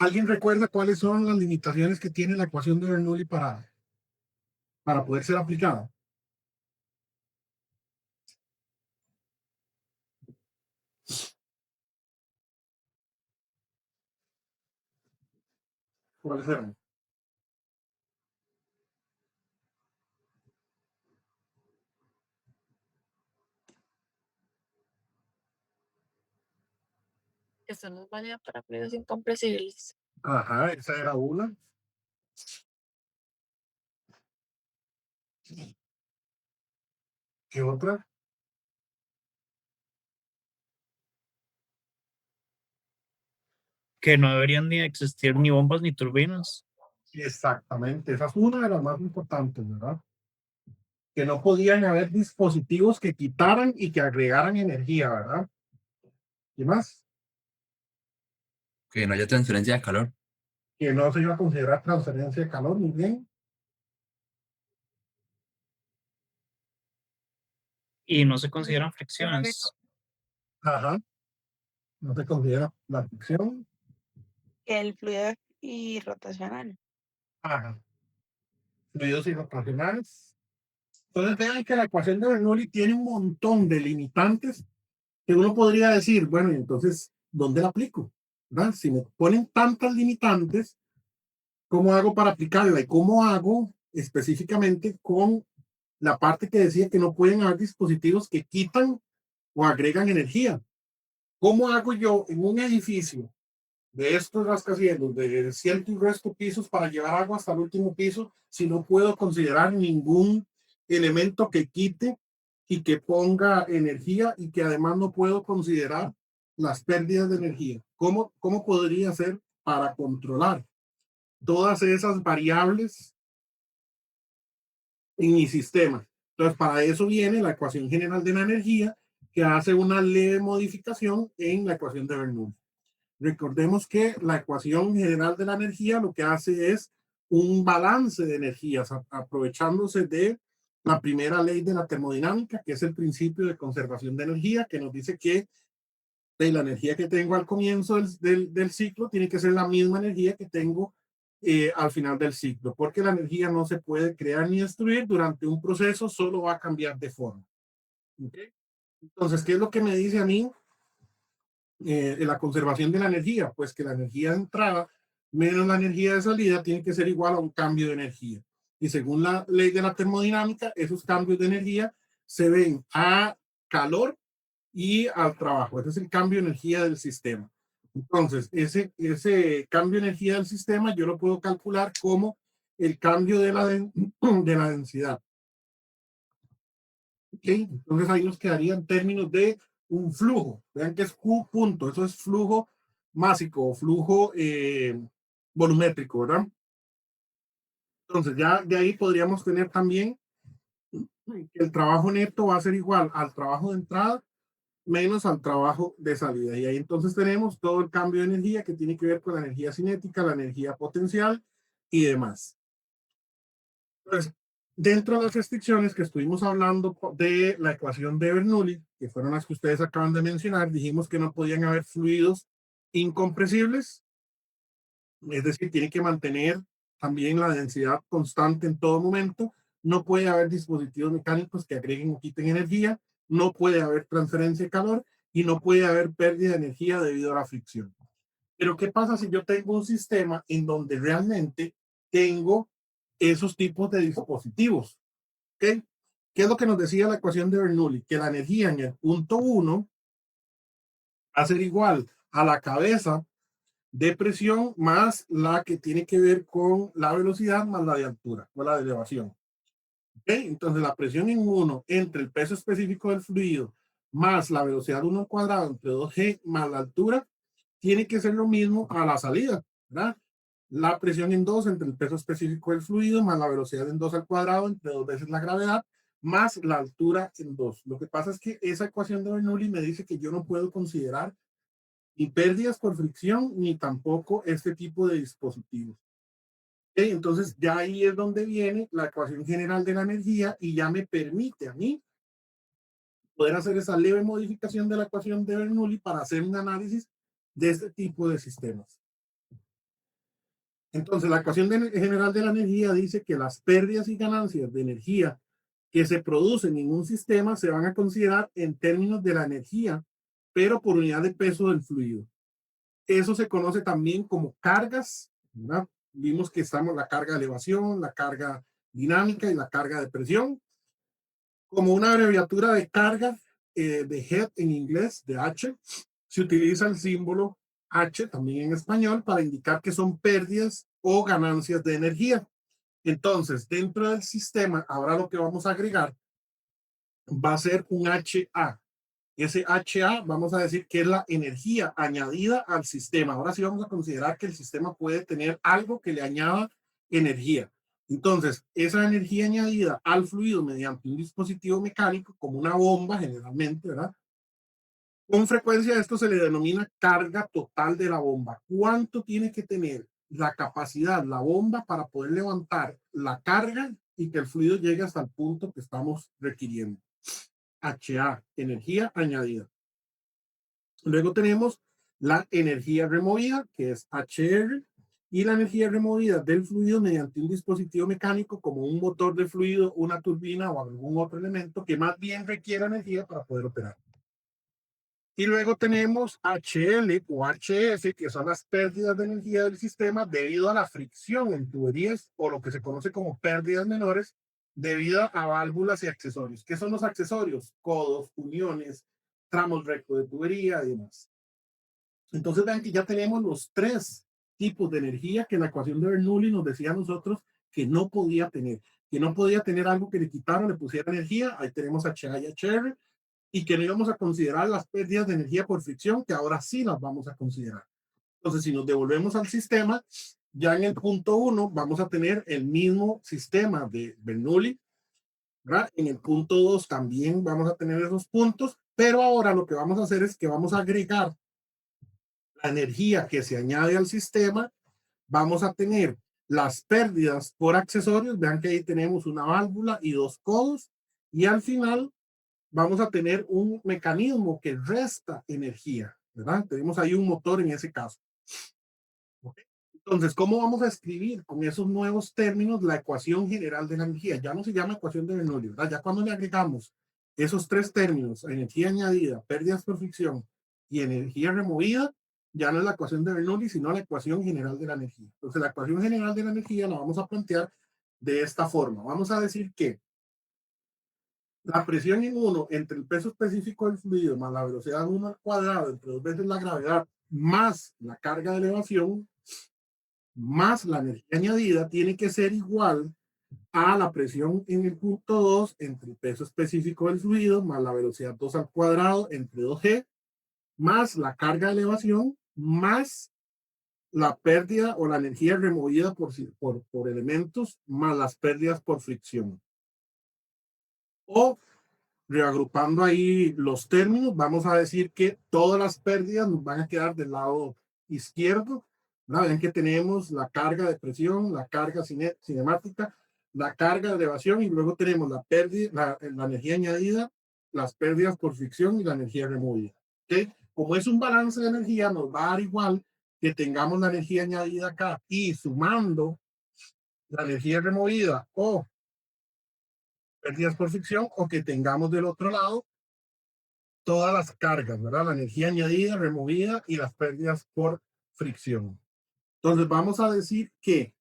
¿Alguien recuerda cuáles son las limitaciones que tiene la ecuación de Bernoulli para poder ser aplicada? ¿Cuáles eran? Esto no es válida para fluidos incompresibles. Ajá, esa era una. ¿Qué otra? Que no deberían ni existir ni bombas ni turbinas. Exactamente, esa es una de las más importantes, ¿verdad? Que no podían haber dispositivos que quitaran y que agregaran energía, ¿verdad? ¿Y más? Que no haya transferencia de calor. Que no se iba a considerar transferencia de calor, muy bien. Y no se consideran fricciones. Ajá, no se considera la fricción. Que el fluido y rotacional. Ajá, fluidos irrotacionales. Entonces vean que la ecuación de Bernoulli tiene un montón de limitantes que uno podría decir, bueno, entonces, ¿dónde la aplico? ¿Verdad? Si me ponen tantas limitantes, ¿cómo hago para aplicarla? ¿Y cómo hago específicamente con la parte que decía que no pueden haber dispositivos que quitan o agregan energía? ¿Cómo hago yo en un edificio de estos rascacielos de ciento y resto pisos para llevar agua hasta el último piso si no puedo considerar ningún elemento que quite y que ponga energía y que además no puedo considerar las pérdidas de energía? ¿Cómo podría ser para controlar todas esas variables en mi sistema? Entonces, para eso viene la ecuación general de la energía, que hace una leve modificación en la ecuación de Bernoulli. Recordemos que la ecuación general de la energía lo que hace es un balance de energías, aprovechándose de la primera ley de la termodinámica, que es el principio de conservación de energía, que nos dice que de la energía que tengo al comienzo del ciclo tiene que ser la misma energía que tengo al final del ciclo, porque la energía no se puede crear ni destruir durante un proceso, solo va a cambiar de forma. ¿Okay? Entonces, ¿qué es lo que me dice a mí la conservación de la energía? Pues que la energía de entrada menos la energía de salida tiene que ser igual a un cambio de energía. Y según la ley de la termodinámica, esos cambios de energía se ven a calor y al trabajo. Ese es el cambio de energía del sistema. Entonces, ese cambio de energía del sistema yo lo puedo calcular como el cambio de la densidad. ¿Okay? Entonces ahí nos quedaría en términos de un flujo. Vean que es Q punto, eso es flujo másico o flujo volumétrico, ¿verdad? Entonces ya de ahí podríamos tener también que el trabajo neto va a ser igual al trabajo de entrada menos al trabajo de salida. Y ahí entonces tenemos todo el cambio de energía que tiene que ver con la energía cinética, la energía potencial y demás. Pues, dentro de las restricciones que estuvimos hablando de la ecuación de Bernoulli, que fueron las que ustedes acaban de mencionar, dijimos que no podían haber fluidos incompresibles, es decir, tiene que mantener también la densidad constante en todo momento, no puede haber dispositivos mecánicos que agreguen o quiten energía, no puede haber transferencia de calor y no puede haber pérdida de energía debido a la fricción. Pero ¿qué pasa si yo tengo un sistema en donde realmente tengo esos tipos de dispositivos? ¿Okay? ¿Qué es lo que nos decía la ecuación de Bernoulli? Que la energía en el punto 1 va a ser igual a la cabeza de presión más la que tiene que ver con la velocidad más la de altura o la de elevación. ¿Okay? Entonces la presión en 1 entre el peso específico del fluido más la velocidad 1 al cuadrado entre 2G más la altura tiene que ser lo mismo a la salida, ¿verdad? La presión en 2 entre el peso específico del fluido más la velocidad en 2 al cuadrado entre 2 veces la gravedad más la altura en 2. Lo que pasa es que esa ecuación de Bernoulli me dice que yo no puedo considerar ni pérdidas por fricción ni tampoco este tipo de dispositivos. ¿Okay? Entonces ya ahí es donde viene la ecuación general de la energía y ya me permite a mí poder hacer esa leve modificación de la ecuación de Bernoulli para hacer un análisis de este tipo de sistemas. Entonces, la ecuación general de la energía dice que las pérdidas y ganancias de energía que se producen en un sistema se van a considerar en términos de la energía, pero por unidad de peso del fluido. Eso se conoce también como cargas, ¿verdad? Vimos que estamos la carga de elevación, la carga dinámica y la carga de presión. Como una abreviatura de carga, de head en inglés, de H, se utiliza el símbolo H también en español para indicar que son pérdidas o ganancias de energía. Entonces, dentro del sistema, ahora lo que vamos a agregar va a ser un HA. Ese HA vamos a decir que es la energía añadida al sistema. Ahora sí vamos a considerar que el sistema puede tener algo que le añada energía. Entonces, esa energía añadida al fluido mediante un dispositivo mecánico, como una bomba generalmente, ¿verdad? Con frecuencia esto se le denomina carga total de la bomba. ¿Cuánto tiene que tener la capacidad, la bomba, para poder levantar la carga y que el fluido llegue hasta el punto que estamos requiriendo? HA, energía añadida. Luego tenemos la energía removida, que es HR, y la energía removida del fluido mediante un dispositivo mecánico como un motor de fluido, una turbina o algún otro elemento que más bien requiera energía para poder operar. Y luego tenemos HL o HS, que son las pérdidas de energía del sistema debido a la fricción en tuberías o lo que se conoce como pérdidas menores debido a válvulas y accesorios. ¿Qué son los accesorios? Codos, uniones, tramos rectos de tubería y demás. Entonces vean que ya tenemos los tres tipos de energía que la ecuación de Bernoulli nos decía a nosotros que no podía tener algo que le quitara o le pusiera energía. Ahí tenemos HA y HR, y que no íbamos a considerar las pérdidas de energía por fricción, que ahora sí las vamos a considerar. Entonces, si nos devolvemos al sistema, ya en el punto 1 vamos a tener el mismo sistema de Bernoulli, ¿verdad? En el punto 2 también vamos a tener esos puntos, pero ahora lo que vamos a hacer es que vamos a agregar la energía que se añade al sistema, vamos a tener las pérdidas por accesorios, vean que ahí tenemos una válvula y dos codos, y al final vamos a tener un mecanismo que resta energía, ¿verdad? Tenemos ahí un motor en ese caso. ¿Okay? Entonces, ¿cómo vamos a escribir con esos nuevos términos la ecuación general de la energía? Ya no se llama ecuación de Bernoulli, ¿verdad? Ya cuando le agregamos esos tres términos, energía añadida, pérdidas por fricción y energía removida, ya no es la ecuación de Bernoulli, sino la ecuación general de la energía. Entonces, la ecuación general de la energía la vamos a plantear de esta forma. Vamos a decir que la presión en 1 entre el peso específico del fluido más la velocidad 1 al cuadrado entre 2 veces la gravedad más la carga de elevación más la energía añadida tiene que ser igual a la presión en el punto 2 entre el peso específico del fluido más la velocidad 2 al cuadrado entre 2g más la carga de elevación más la pérdida o la energía removida por elementos más las pérdidas por fricción. O reagrupando ahí los términos, vamos a decir que todas las pérdidas nos van a quedar del lado izquierdo. Ven que tenemos la carga de presión, la carga cinemática, la carga de elevación y luego tenemos la pérdida, la energía añadida, las pérdidas por fricción y la energía removida. ¿Okay? Como es un balance de energía, nos va a dar igual que tengamos la energía añadida acá y sumando la energía removida o pérdidas por fricción o que tengamos del otro lado todas las cargas, ¿verdad? La energía añadida, removida y las pérdidas por fricción. Entonces vamos a decir que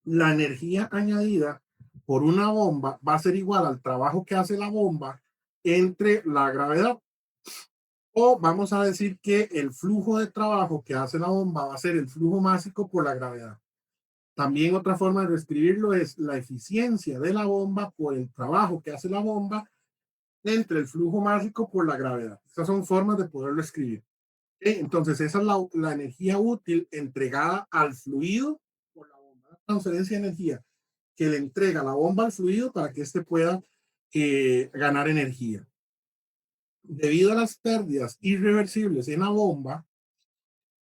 la energía añadida por una bomba va a ser igual al trabajo que hace la bomba entre la gravedad. O vamos a decir que el flujo de trabajo que hace la bomba va a ser el flujo másico por la gravedad. También otra forma de describirlo es la eficiencia de la bomba por el trabajo que hace la bomba entre el flujo másico por la gravedad. Esas son formas de poderlo escribir. Entonces, esa es la energía útil entregada al fluido por la bomba. La transferencia de energía que le entrega la bomba al fluido para que éste pueda ganar energía. Debido a las pérdidas irreversibles en la bomba,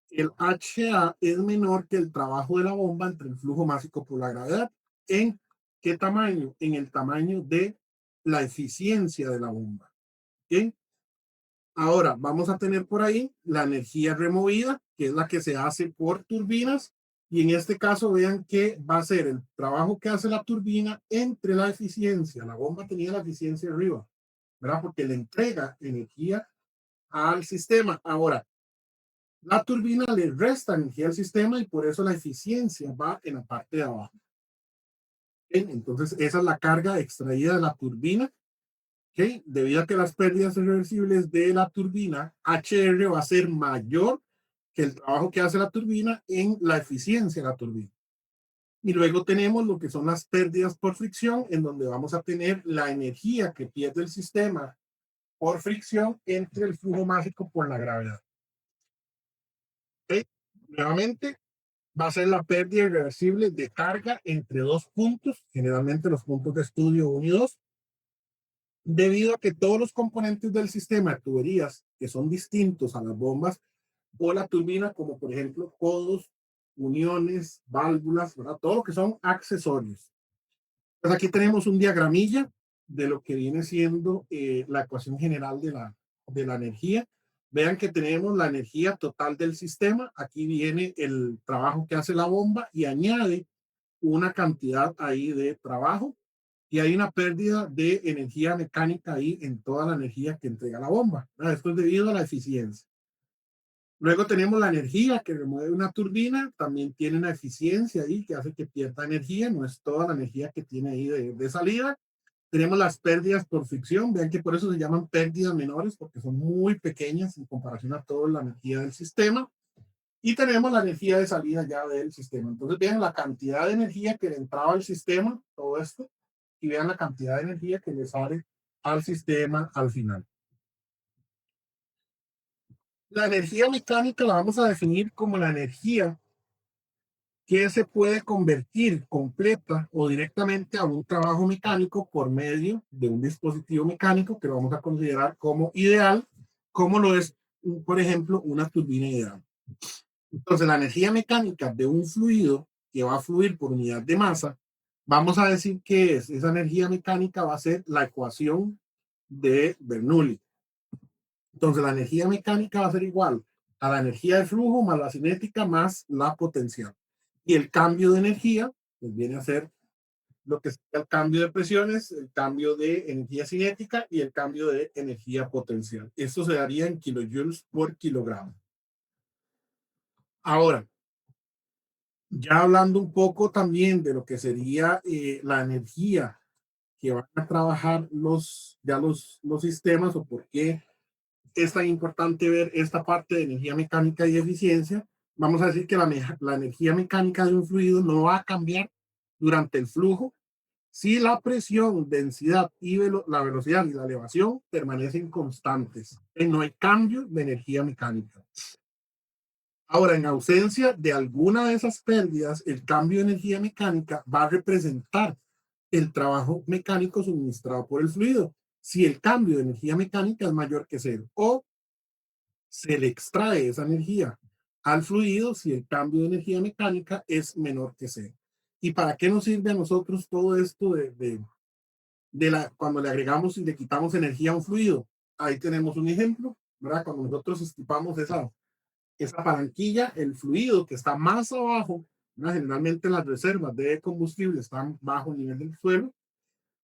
el HA es menor que el trabajo de la bomba entre el flujo másico por la gravedad. ¿En qué tamaño? En el tamaño de la eficiencia de la bomba. ¿Okay? Ahora vamos a tener por ahí la energía removida, que es la que se hace por turbinas, Y en este caso vean que va a ser el trabajo que hace la turbina entre la eficiencia. La bomba tenía la eficiencia arriba, ¿verdad? Porque le entrega energía al sistema. Ahora, la turbina le resta energía al sistema y por eso la eficiencia va en la parte de abajo. ¿Okay? Entonces, esa es la carga extraída de la turbina. ¿Okay? Debido a que las pérdidas irreversibles de la turbina, HR va a ser mayor que el trabajo que hace la turbina en la eficiencia de la turbina. Y luego tenemos lo que son las pérdidas por fricción, en donde vamos a tener la energía que pierde el sistema por fricción entre el flujo mágico por la gravedad. ¿Okay? Nuevamente, va a ser la pérdida irreversible de carga entre dos puntos, generalmente los puntos de estudio 1 y 2, debido a que todos los componentes del sistema de tuberías que son distintos a las bombas o la turbina, como por ejemplo codos, uniones, válvulas, ¿verdad? Todo lo que son accesorios. Pues aquí tenemos un diagramilla de lo que viene siendo la ecuación general de la energía. Vean que tenemos la energía total del sistema. Aquí viene el trabajo que hace la bomba y añade una cantidad ahí de trabajo. Y hay una pérdida de energía mecánica ahí en toda la energía que entrega la bomba. Esto es debido a la eficiencia. Luego tenemos la energía que remueve una turbina, también tiene una eficiencia ahí que hace que pierda energía, no es toda la energía que tiene ahí de salida. Tenemos las pérdidas por fricción, vean que por eso se llaman pérdidas menores, porque son muy pequeñas en comparación a toda la energía del sistema. Y tenemos la energía de salida ya del sistema. Entonces vean la cantidad de energía que le entraba al sistema, todo esto, y vean la cantidad de energía que le sale al sistema al final. La energía mecánica la vamos a definir como la energía que se puede convertir completa o directamente a un trabajo mecánico por medio de un dispositivo mecánico que lo vamos a considerar como ideal, como lo es, por ejemplo, una turbina ideal. Entonces, la energía mecánica de un fluido que va a fluir por unidad de masa, vamos a decir que esa energía mecánica va a ser la ecuación de Bernoulli. Entonces, la energía mecánica va a ser igual a la energía de flujo más la cinética más la potencial. Y el cambio de energía, pues viene a ser lo que es el cambio de presiones, el cambio de energía cinética y el cambio de energía potencial. Esto se daría en kilojoules por kilogramo. Ahora, ya hablando un poco también de lo que sería la energía que van a trabajar los sistemas o por qué es tan importante ver esta parte de energía mecánica y eficiencia. Vamos a decir que la energía mecánica de un fluido no va a cambiar durante el flujo si la presión, densidad y la velocidad y la elevación permanecen constantes. No hay cambio de energía mecánica. Ahora, en ausencia de alguna de esas pérdidas, el cambio de energía mecánica va a representar el trabajo mecánico suministrado por el fluido. Si el cambio de energía mecánica es mayor que cero o se le extrae esa energía al fluido si el cambio de energía mecánica es menor que cero. ¿Y para qué nos sirve a nosotros todo esto cuando le agregamos y le quitamos energía a un fluido? Ahí tenemos un ejemplo, ¿verdad? Cuando nosotros estipamos esa palanquilla, el fluido que está más abajo, ¿verdad? Generalmente las reservas de combustible están bajo el nivel del suelo,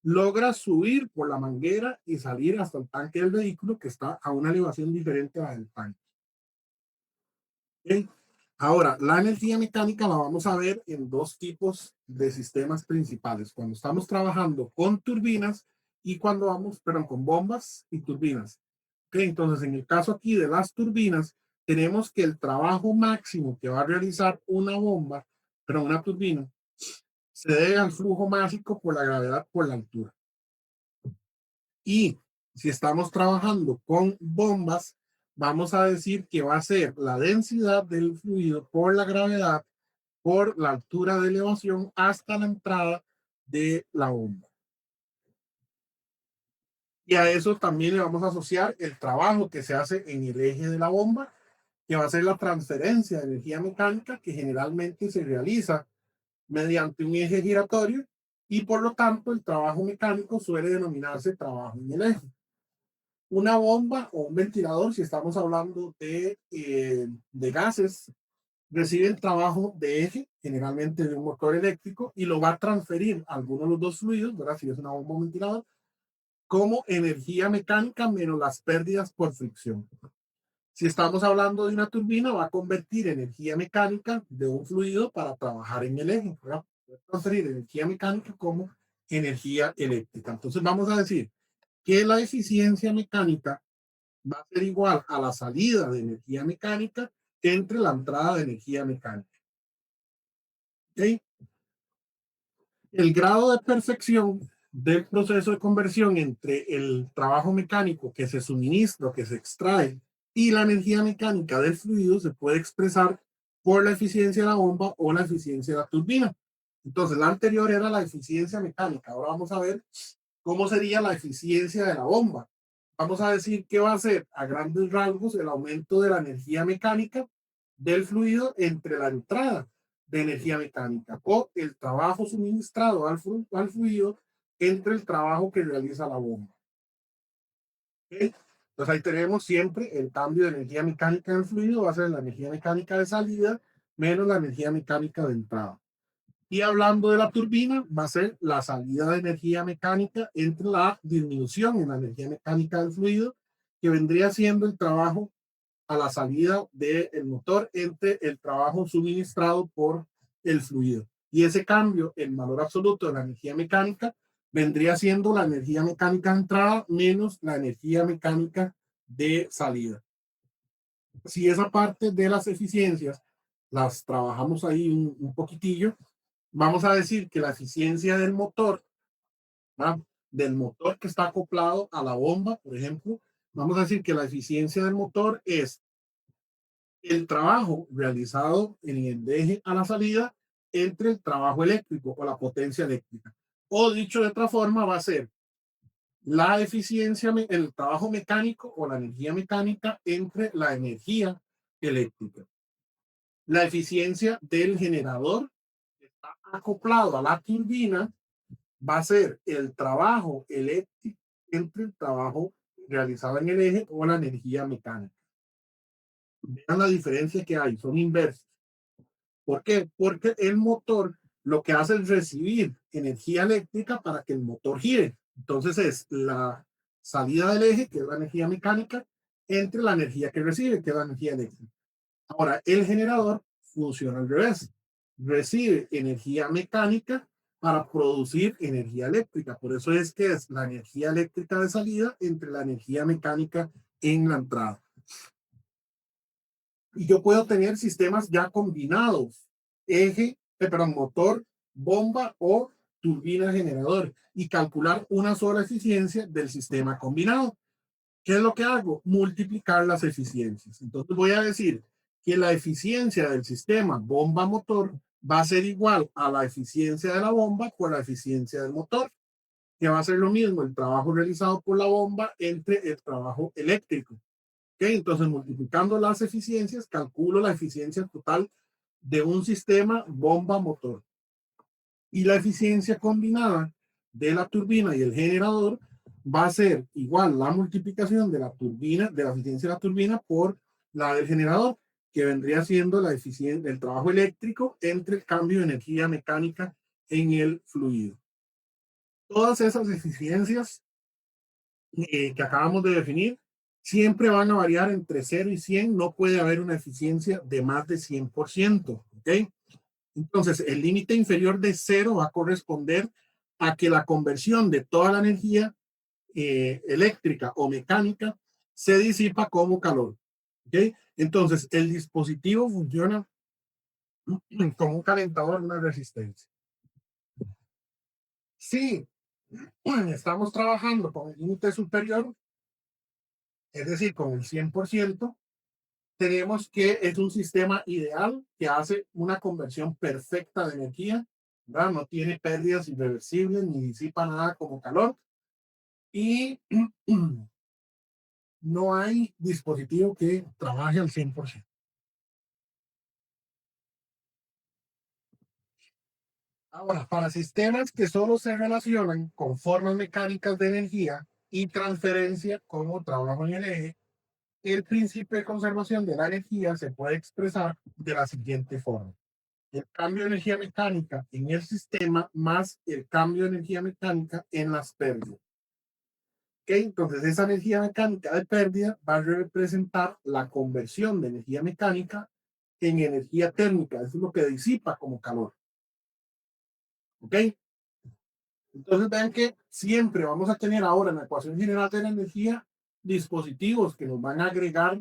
logra subir por la manguera y salir hasta el tanque del vehículo que está a una elevación diferente a la del tanque. ¿Okay? Ahora, la energía mecánica la vamos a ver en dos tipos de sistemas principales. Cuando estamos trabajando con turbinas y cuando con bombas y turbinas. ¿Okay? Entonces, en el caso aquí de las turbinas, tenemos que el trabajo máximo que va a realizar una bomba, una turbina, se debe al flujo mágico por la gravedad por la altura. Y si estamos trabajando con bombas, vamos a decir que va a ser la densidad del fluido por la gravedad, por la altura de elevación hasta la entrada de la bomba. Y a eso también le vamos a asociar el trabajo que se hace en el eje de la bomba, que va a ser la transferencia de energía mecánica que generalmente se realiza mediante un eje giratorio y por lo tanto el trabajo mecánico suele denominarse trabajo en el eje. Una bomba o un ventilador, si estamos hablando de gases, recibe el trabajo de eje, generalmente de un motor eléctrico, y lo va a transferir a alguno de los dos fluidos, ¿verdad? Si es una bomba o un ventilador, como energía mecánica menos las pérdidas por fricción. Si estamos hablando de una turbina, va a convertir energía mecánica de un fluido para trabajar en el eje, ¿verdad? Va a transferir energía mecánica como energía eléctrica. Entonces vamos a decir que la eficiencia mecánica va a ser igual a la salida de energía mecánica entre la entrada de energía mecánica. ¿Okay? El grado de perfección del proceso de conversión entre el trabajo mecánico que se suministra, que se extrae, y la energía mecánica del fluido se puede expresar por la eficiencia de la bomba o la eficiencia de la turbina. Entonces, la anterior era la eficiencia mecánica. Ahora vamos a ver cómo sería la eficiencia de la bomba. Vamos a decir que va a ser a grandes rasgos el aumento de la energía mecánica del fluido entre la entrada de energía mecánica o el trabajo suministrado al fluido entre el trabajo que realiza la bomba. ¿Okay? Entonces ahí tenemos siempre el cambio de energía mecánica del fluido, va a ser la energía mecánica de salida menos la energía mecánica de entrada. Y hablando de la turbina, va a ser la salida de energía mecánica entre la disminución en la energía mecánica del fluido, que vendría siendo el trabajo a la salida del motor entre el trabajo suministrado por el fluido. Y ese cambio en valor absoluto de la energía mecánica vendría siendo la energía mecánica de entrada menos la energía mecánica de salida. Si esa parte de las eficiencias las trabajamos ahí un poquitillo, vamos a decir que la eficiencia del motor, ¿verdad? Del motor que está acoplado a la bomba, por ejemplo, vamos a decir que la eficiencia del motor es el trabajo realizado en el eje a la salida entre el trabajo eléctrico o la potencia eléctrica. O dicho de otra forma, va a ser la eficiencia, el trabajo mecánico o la energía mecánica entre la energía eléctrica. La eficiencia del generador que está acoplado a la turbina va a ser el trabajo eléctrico entre el trabajo realizado en el eje o la energía mecánica. Vean la diferencia que hay, son inversos. ¿Por qué? Porque el motor lo que hace es recibir energía eléctrica para que el motor gire. Entonces es la salida del eje, que es la energía mecánica, entre la energía que recibe, que es la energía eléctrica. Ahora, el generador funciona al revés. Recibe energía mecánica para producir energía eléctrica. Por eso es que es la energía eléctrica de salida entre la energía mecánica en la entrada. Y yo puedo tener sistemas ya combinados, motor, bomba o turbina generador, y calcular una sola eficiencia del sistema combinado. ¿Qué es lo que hago? Multiplicar las eficiencias. Entonces voy a decir que la eficiencia del sistema bomba-motor va a ser igual a la eficiencia de la bomba por la eficiencia del motor, que va a ser lo mismo el trabajo realizado por la bomba entre el trabajo eléctrico. ¿Okay? Entonces, multiplicando las eficiencias, calculo la eficiencia total de un sistema bomba-motor. Y la eficiencia combinada de la turbina y el generador va a ser igual la multiplicación de la turbina, de la eficiencia de la turbina por la del generador, que vendría siendo la eficiencia del trabajo eléctrico entre el cambio de energía mecánica en el fluido. Todas esas eficiencias que acabamos de definir siempre van a variar entre 0 y 100. No puede haber una eficiencia de más de 100%. ¿Ok? Entonces, el límite inferior de 0 va a corresponder a que la conversión de toda la energía eléctrica o mecánica se disipa como calor. ¿Ok? Entonces, el dispositivo funciona como un calentador, una resistencia. Si estamos trabajando con el límite superior, es decir, con el 100%, tenemos que es un sistema ideal que hace una conversión perfecta de energía, ¿verdad? No tiene pérdidas irreversibles ni disipa nada como calor, y no hay dispositivo que trabaje al 100%. Ahora, para sistemas que solo se relacionan con formas mecánicas de energía y transferencia como trabajo en el eje, el principio de conservación de la energía se puede expresar de la siguiente forma. El cambio de energía mecánica en el sistema más el cambio de energía mecánica en las pérdidas. ¿Okay? Entonces, esa energía mecánica de pérdida va a representar la conversión de energía mecánica en energía térmica. Eso es lo que disipa como calor. ¿Ok? Entonces, vean que siempre vamos a tener ahora en la ecuación general de la energía dispositivos que nos van a agregar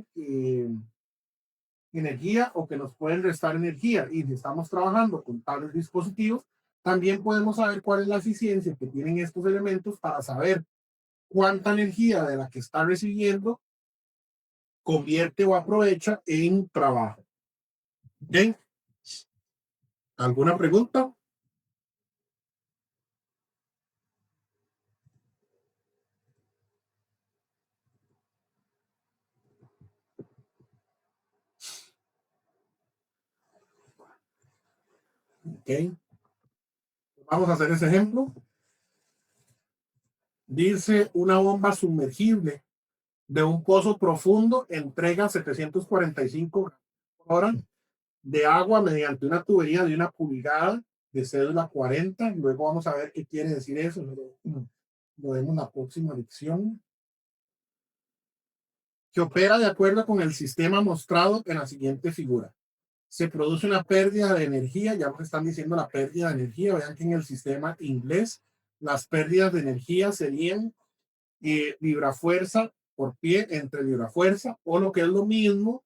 energía o que nos pueden restar energía. Y si estamos trabajando con tales dispositivos, también podemos saber cuál es la eficiencia que tienen estos elementos para saber cuánta energía de la que está recibiendo convierte o aprovecha en trabajo. ¿Bien? ¿Alguna pregunta? Ok. Vamos a hacer ese ejemplo. Dice una bomba sumergible de un pozo profundo entrega 745 por hora de agua mediante una tubería de 1 pulgada de cédula 40. Luego vamos a ver qué quiere decir eso. Lo vemos en la próxima lección. Que opera de acuerdo con el sistema mostrado en la siguiente figura. Se produce una pérdida de energía, ya nos están diciendo la pérdida de energía. Vean que en el sistema inglés las pérdidas de energía serían vibrafuerza por pie entre vibrafuerza, o lo que es lo mismo,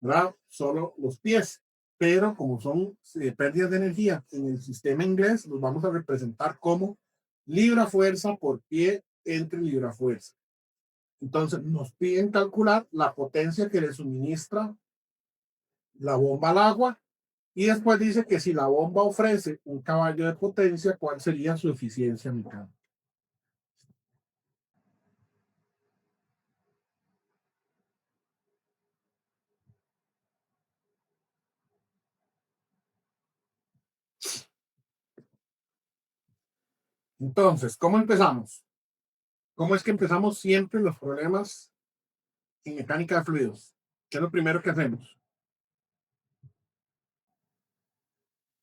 ¿verdad? Solo los pies. Pero como son pérdidas de energía en el sistema inglés, los vamos a representar como libra fuerza por pie entre libra fuerza. Entonces nos piden calcular la potencia que le suministra la bomba al agua, y después dice que si la bomba ofrece un caballo de potencia, ¿cuál sería su eficiencia mecánica? Entonces, ¿cómo empezamos? ¿Cómo es que empezamos siempre los problemas en mecánica de fluidos? ¿Qué es lo primero que hacemos?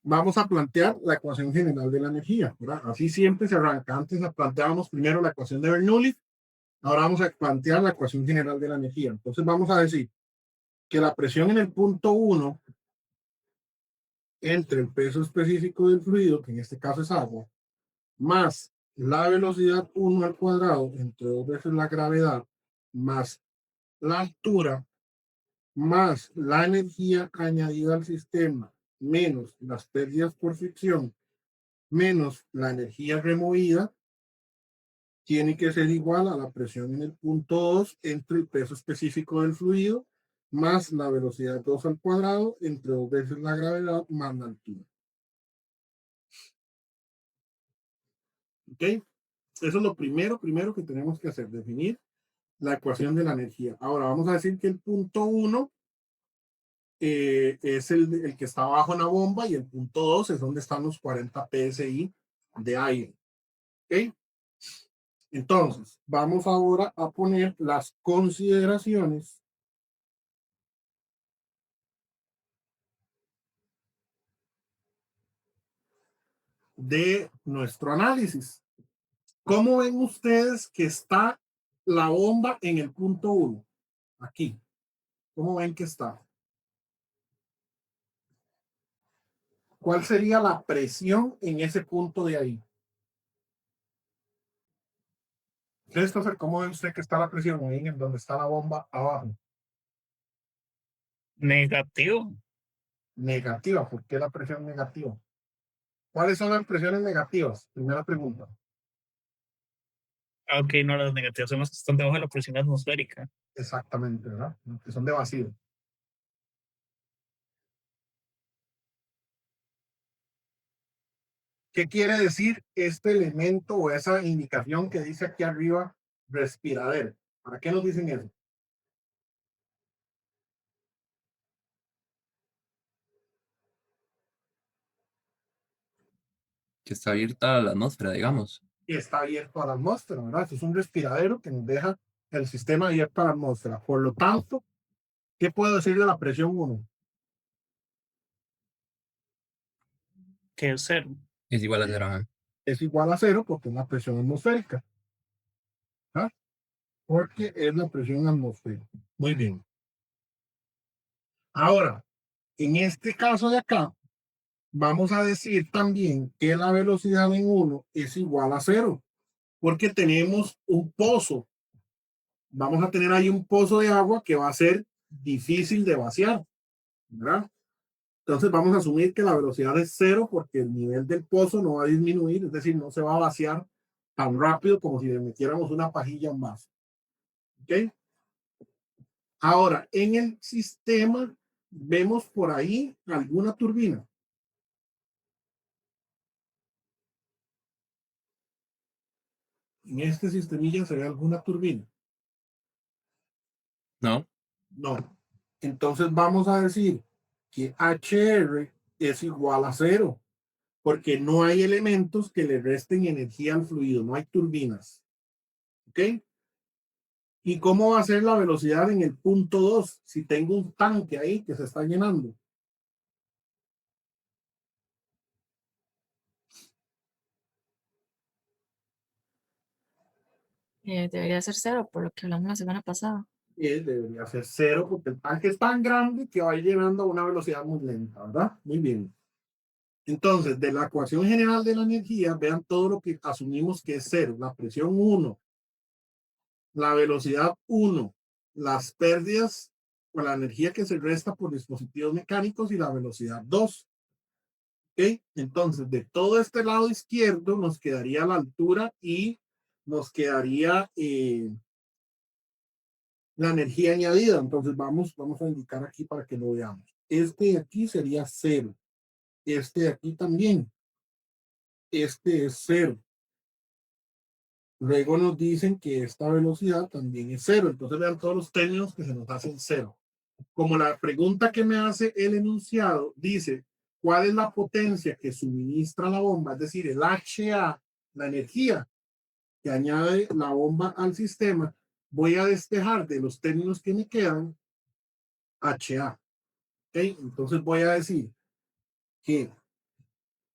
Vamos a plantear la ecuación general de la energía, ¿verdad? Así siempre se arranca. Antes la planteábamos primero la ecuación de Bernoulli, ahora vamos a plantear la ecuación general de la energía. Entonces vamos a decir que la presión en el punto 1 entre el peso específico del fluido, que en este caso es agua, más la velocidad 1 al cuadrado entre 2 veces la gravedad, más la altura, más la energía añadida al sistema, menos las pérdidas por fricción, menos la energía removida, tiene que ser igual a la presión en el punto 2 entre el peso específico del fluido, más la velocidad 2 al cuadrado entre 2 veces la gravedad más la altura. ¿Ok? Eso es lo primero que tenemos que hacer, definir la ecuación de la energía. Ahora vamos a decir que el punto 1 es el que está abajo en la bomba, y el punto 2 es donde están los 40 psi de aire. ¿Ok? Entonces, vamos ahora a poner las consideraciones de nuestro análisis. ¿Cómo ven ustedes que está la bomba en el punto 1? Aquí. ¿Cómo ven que está? ¿Cuál sería la presión en ese punto de ahí? Christopher, ¿cómo ve usted que está la presión ahí en donde está la bomba abajo? Negativo. Negativa. ¿Por qué la presión negativa? ¿Cuáles son las presiones negativas? Primera pregunta. Ok, no, las negativas son las que están debajo de la presión atmosférica. Exactamente, ¿verdad? Que son de vacío. ¿Qué quiere decir este elemento o esa indicación que dice aquí arriba, respiradero? ¿Para qué nos dicen eso? Que está abierta a la atmósfera, digamos. Y está abierto a la atmósfera, ¿verdad? Esto es un respiradero que nos deja el sistema abierto a la atmósfera. Por lo tanto, ¿qué puedo decir de la presión 1? Que es cero. Es igual a 0. Ajá. Es igual a cero porque es la presión atmosférica. ¿Ah? Porque es la presión atmosférica. Muy bien. Ahora, en este caso de acá, vamos a decir también que la velocidad en 1 es igual a cero, porque tenemos un pozo. Vamos a tener ahí un pozo de agua que va a ser difícil de vaciar, ¿verdad? Entonces vamos a asumir que la velocidad es cero porque el nivel del pozo no va a disminuir, es decir, no se va a vaciar tan rápido como si le metiéramos una pajilla en vaso. ¿Ok? Ahora, en el sistema vemos por ahí alguna turbina. En este sistemilla se ve alguna turbina. No. No. Entonces vamos a decir que HR es igual a cero, porque no hay elementos que le resten energía al fluido, no hay turbinas. ¿Ok? ¿Y cómo va a ser la velocidad en el punto 2 si tengo un tanque ahí que se está llenando? Debería ser cero, por lo que hablamos la semana pasada. Debería ser cero porque el tanque es tan grande que va a ir llenando a una velocidad muy lenta, ¿verdad? Muy bien. Entonces, de la ecuación general de la energía, vean todo lo que asumimos que es cero. La presión 1, la velocidad 1, las pérdidas o la energía que se resta por dispositivos mecánicos y la velocidad 2. ¿Ok? Entonces, de todo este lado izquierdo nos quedaría la altura y nos quedaría la energía añadida. Entonces, vamos a indicar aquí para que lo veamos. Este de aquí sería cero. Este de aquí también. Este es cero. Luego nos dicen que esta velocidad también es cero. Entonces vean todos los términos que se nos hacen cero. Como la pregunta que me hace el enunciado dice, ¿cuál es la potencia que suministra la bomba? Es decir, el HA, la energía que añade la bomba al sistema. Voy a despejar de los términos que me quedan HA. ¿Okay? Entonces voy a decir que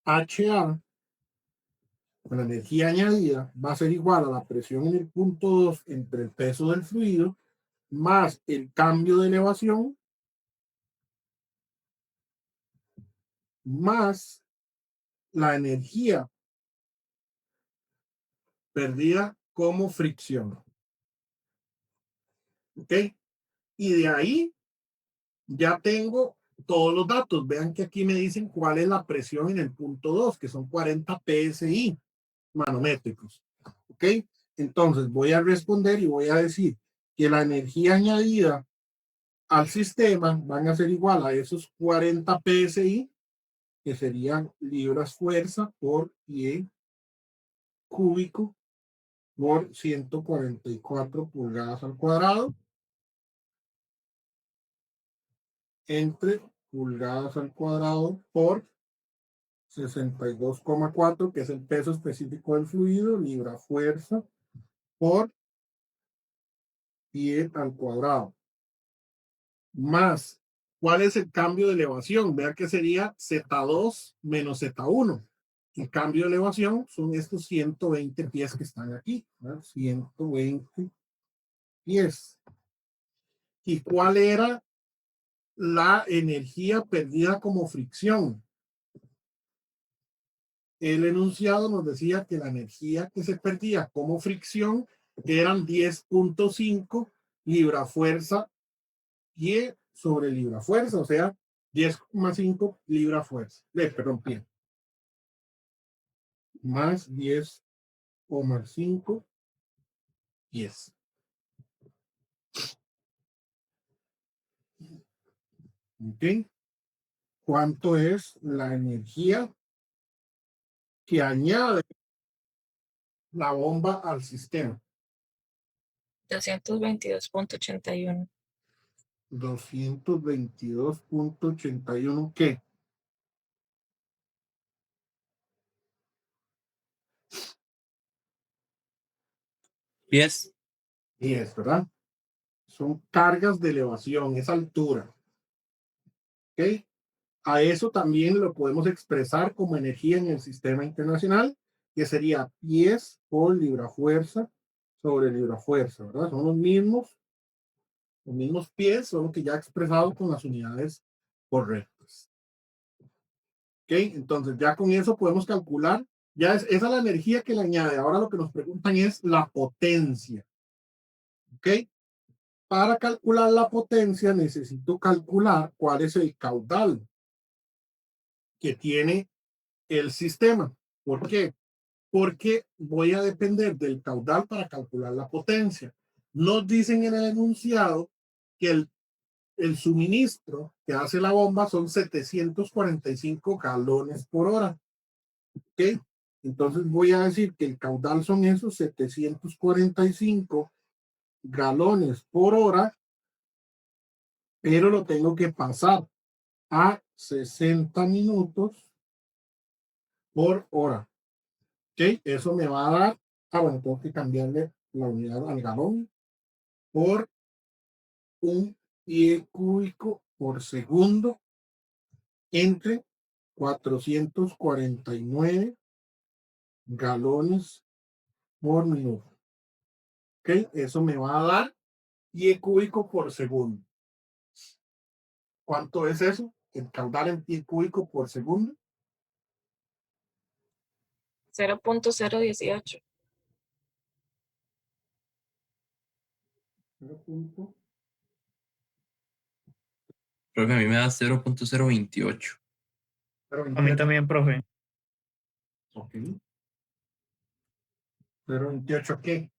HA, la energía añadida, va a ser igual a la presión en el punto 2 entre el peso del fluido más el cambio de elevación más la energía perdida como fricción. ¿Ok? Y de ahí ya tengo todos los datos. Vean que aquí me dicen cuál es la presión en el punto 2, que son 40 PSI manométricos. ¿Ok? Entonces voy a responder y voy a decir que la energía añadida al sistema van a ser igual a esos 40 PSI, que serían libras fuerza por pie cúbico por 144 pulgadas al cuadrado entre pulgadas al cuadrado por 62,4, que es el peso específico del fluido, libra fuerza por pie al cuadrado. Más, ¿cuál es el cambio de elevación? Vean que sería Z2 menos Z1. El cambio de elevación son estos 120 pies que están aquí, ¿verdad? 120 pies. ¿Y cuál era la energía perdida como fricción? El enunciado nos decía que la energía que se perdía como fricción eran 10,5 libra fuerza pie sobre libra fuerza, o sea, 10,5 libra fuerza, perdón, pie, más 10,5 pies. ¿Ok? ¿Cuánto es la energía que añade la bomba al sistema? 222,81. 222,81. ¿Qué? Pies. 10, ¿verdad? Son cargas de elevación, es altura. ¿Ok? A eso también lo podemos expresar como energía en el sistema internacional, que sería pies por libra fuerza sobre libra fuerza, ¿verdad? Son los mismos pies, solo que ya expresado con las unidades correctas. ¿Ok? Entonces ya con eso podemos calcular, ya esa es la energía que le añade. Ahora lo que nos preguntan es la potencia. ¿Ok? Para calcular la potencia necesito calcular cuál es el caudal que tiene el sistema. ¿Por qué? Porque voy a depender del caudal para calcular la potencia. Nos dicen en el enunciado que el suministro que hace la bomba son 745 galones por hora. ¿Ok? Entonces voy a decir que el caudal son esos 745 galones por hora, pero lo tengo que pasar a 60 minutos por hora. ¿Ok? Eso me va a dar, bueno, tengo que cambiarle la unidad al galón por un pie cúbico por segundo entre 449 galones por minuto. ¿Ok? Eso me va a dar pie cúbico por segundo. ¿Cuánto es eso? El caudal en pie cúbico por segundo. 0.018. 0.028. Creo que a mí me da 0.028. A mí también, profe. Ok. 0.28, ¿qué?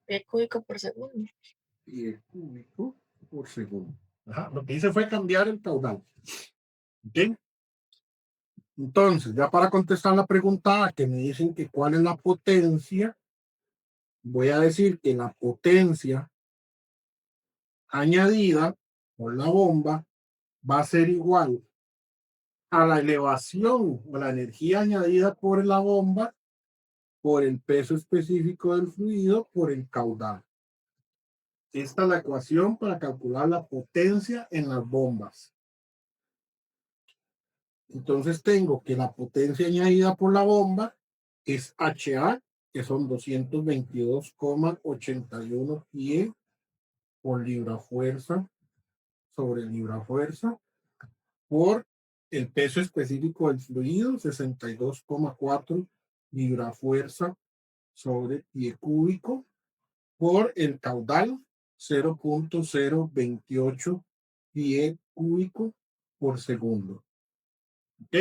Pie cúbico por segundo. Pie cúbico por segundo. Ajá. Lo que hice fue cambiar el caudal. ¿Ok? Entonces, ya para contestar la pregunta que me dicen que cuál es la potencia, voy a decir que la potencia añadida por la bomba va a ser igual a la elevación o la energía añadida por la bomba por el peso específico del fluido por el caudal. Esta es la ecuación para calcular la potencia en las bombas. Entonces tengo que la potencia añadida por la bomba es HA, que son 222,81 pie por libra fuerza sobre libra fuerza, por el peso específico del fluido, 62,4 libra fuerza sobre pie cúbico, por el caudal, 0.028 pie cúbico por segundo. ¿Ok?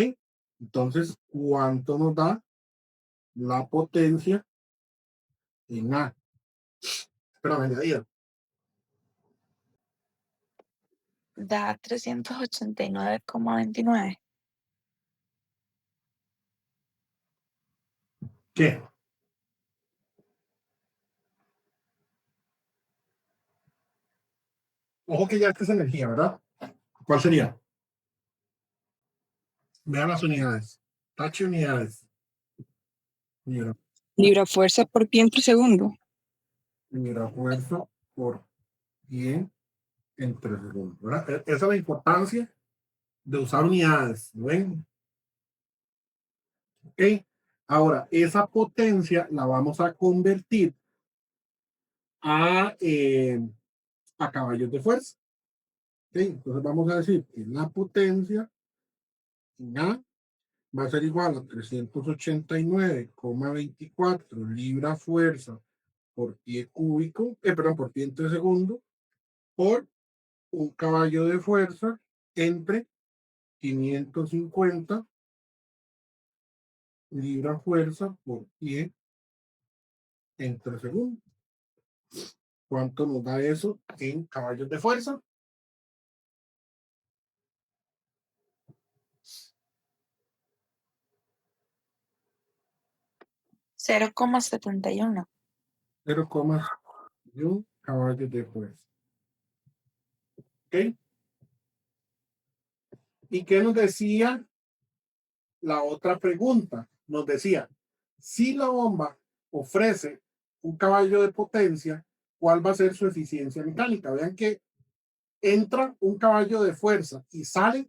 Entonces, ¿cuánto nos da la potencia en A? Pero añadida. Da 389,29. ¿Qué? Ojo que ya esta es energía, ¿verdad? ¿Cuál sería? Vean las unidades. Tache unidades. Mira, Libra fuerza por pie por segundo. mira, fuerza por pie entre segundos, ¿verdad? Esa es la importancia de usar unidades. ¿Ven? ¿Ok? Ahora, esa potencia la vamos a convertir a caballos de fuerza. ¿Ok? Entonces vamos a decir que la potencia en A va a ser igual a 389,24 libra fuerza por pie cúbico, perdón, por pie entre segundo, por un caballo de fuerza entre 550 libra fuerza por pie entre segundo. ¿Cuánto nos da eso en caballos de fuerza? 0,71. 0,1 caballos de fuerza. ¿Ok? ¿Y qué nos decía la otra pregunta? Nos decía, si la bomba ofrece un caballo de potencia, ¿cuál va a ser su eficiencia mecánica? Vean que entra un caballo de fuerza y sale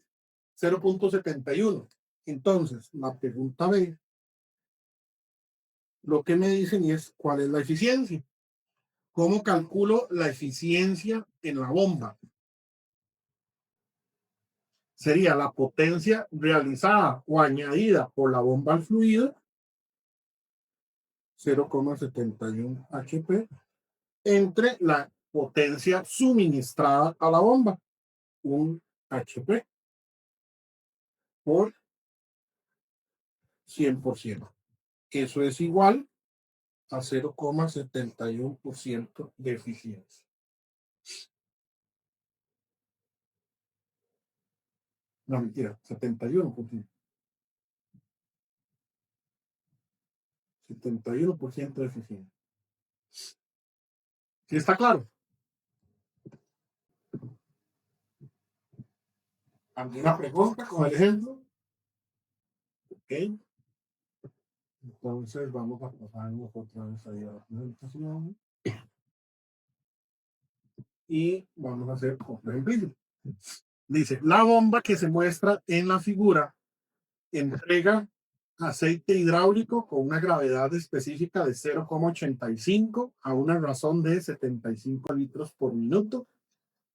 0.71. Entonces, la pregunta B, lo que me dicen es cuál es la eficiencia. ¿Cómo calculo la eficiencia en la bomba? Sería la potencia realizada o añadida por la bomba al fluido, 0,71 HP, entre la potencia suministrada a la bomba, 1 HP, por 100%. Eso es igual a 0,71% de eficiencia. No, mentira, 71%. 71% de eficiencia. ¿Sí está claro? ¿Alguna pregunta con el ejemplo? Ok. Entonces vamos a pasarnos otra vez ahí a la presentación. Y vamos a hacer otro ejemplo. Dice, la bomba que se muestra en la figura entrega aceite hidráulico con una gravedad específica de 0,85 a una razón de 75 litros por minuto.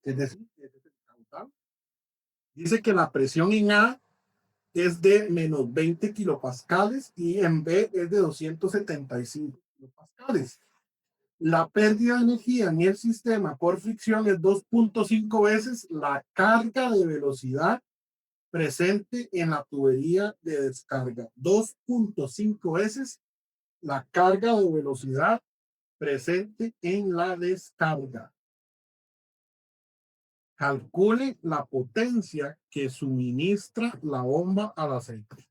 Es decir, dice que la presión en A es de menos 20 kilopascales y en B es de 275 kilopascales. La pérdida de energía en el sistema por fricción es 2.5 veces la carga de velocidad presente en la tubería de descarga. 2.5 veces la carga de velocidad presente en la descarga. Calcule la potencia que suministra la bomba al aceite.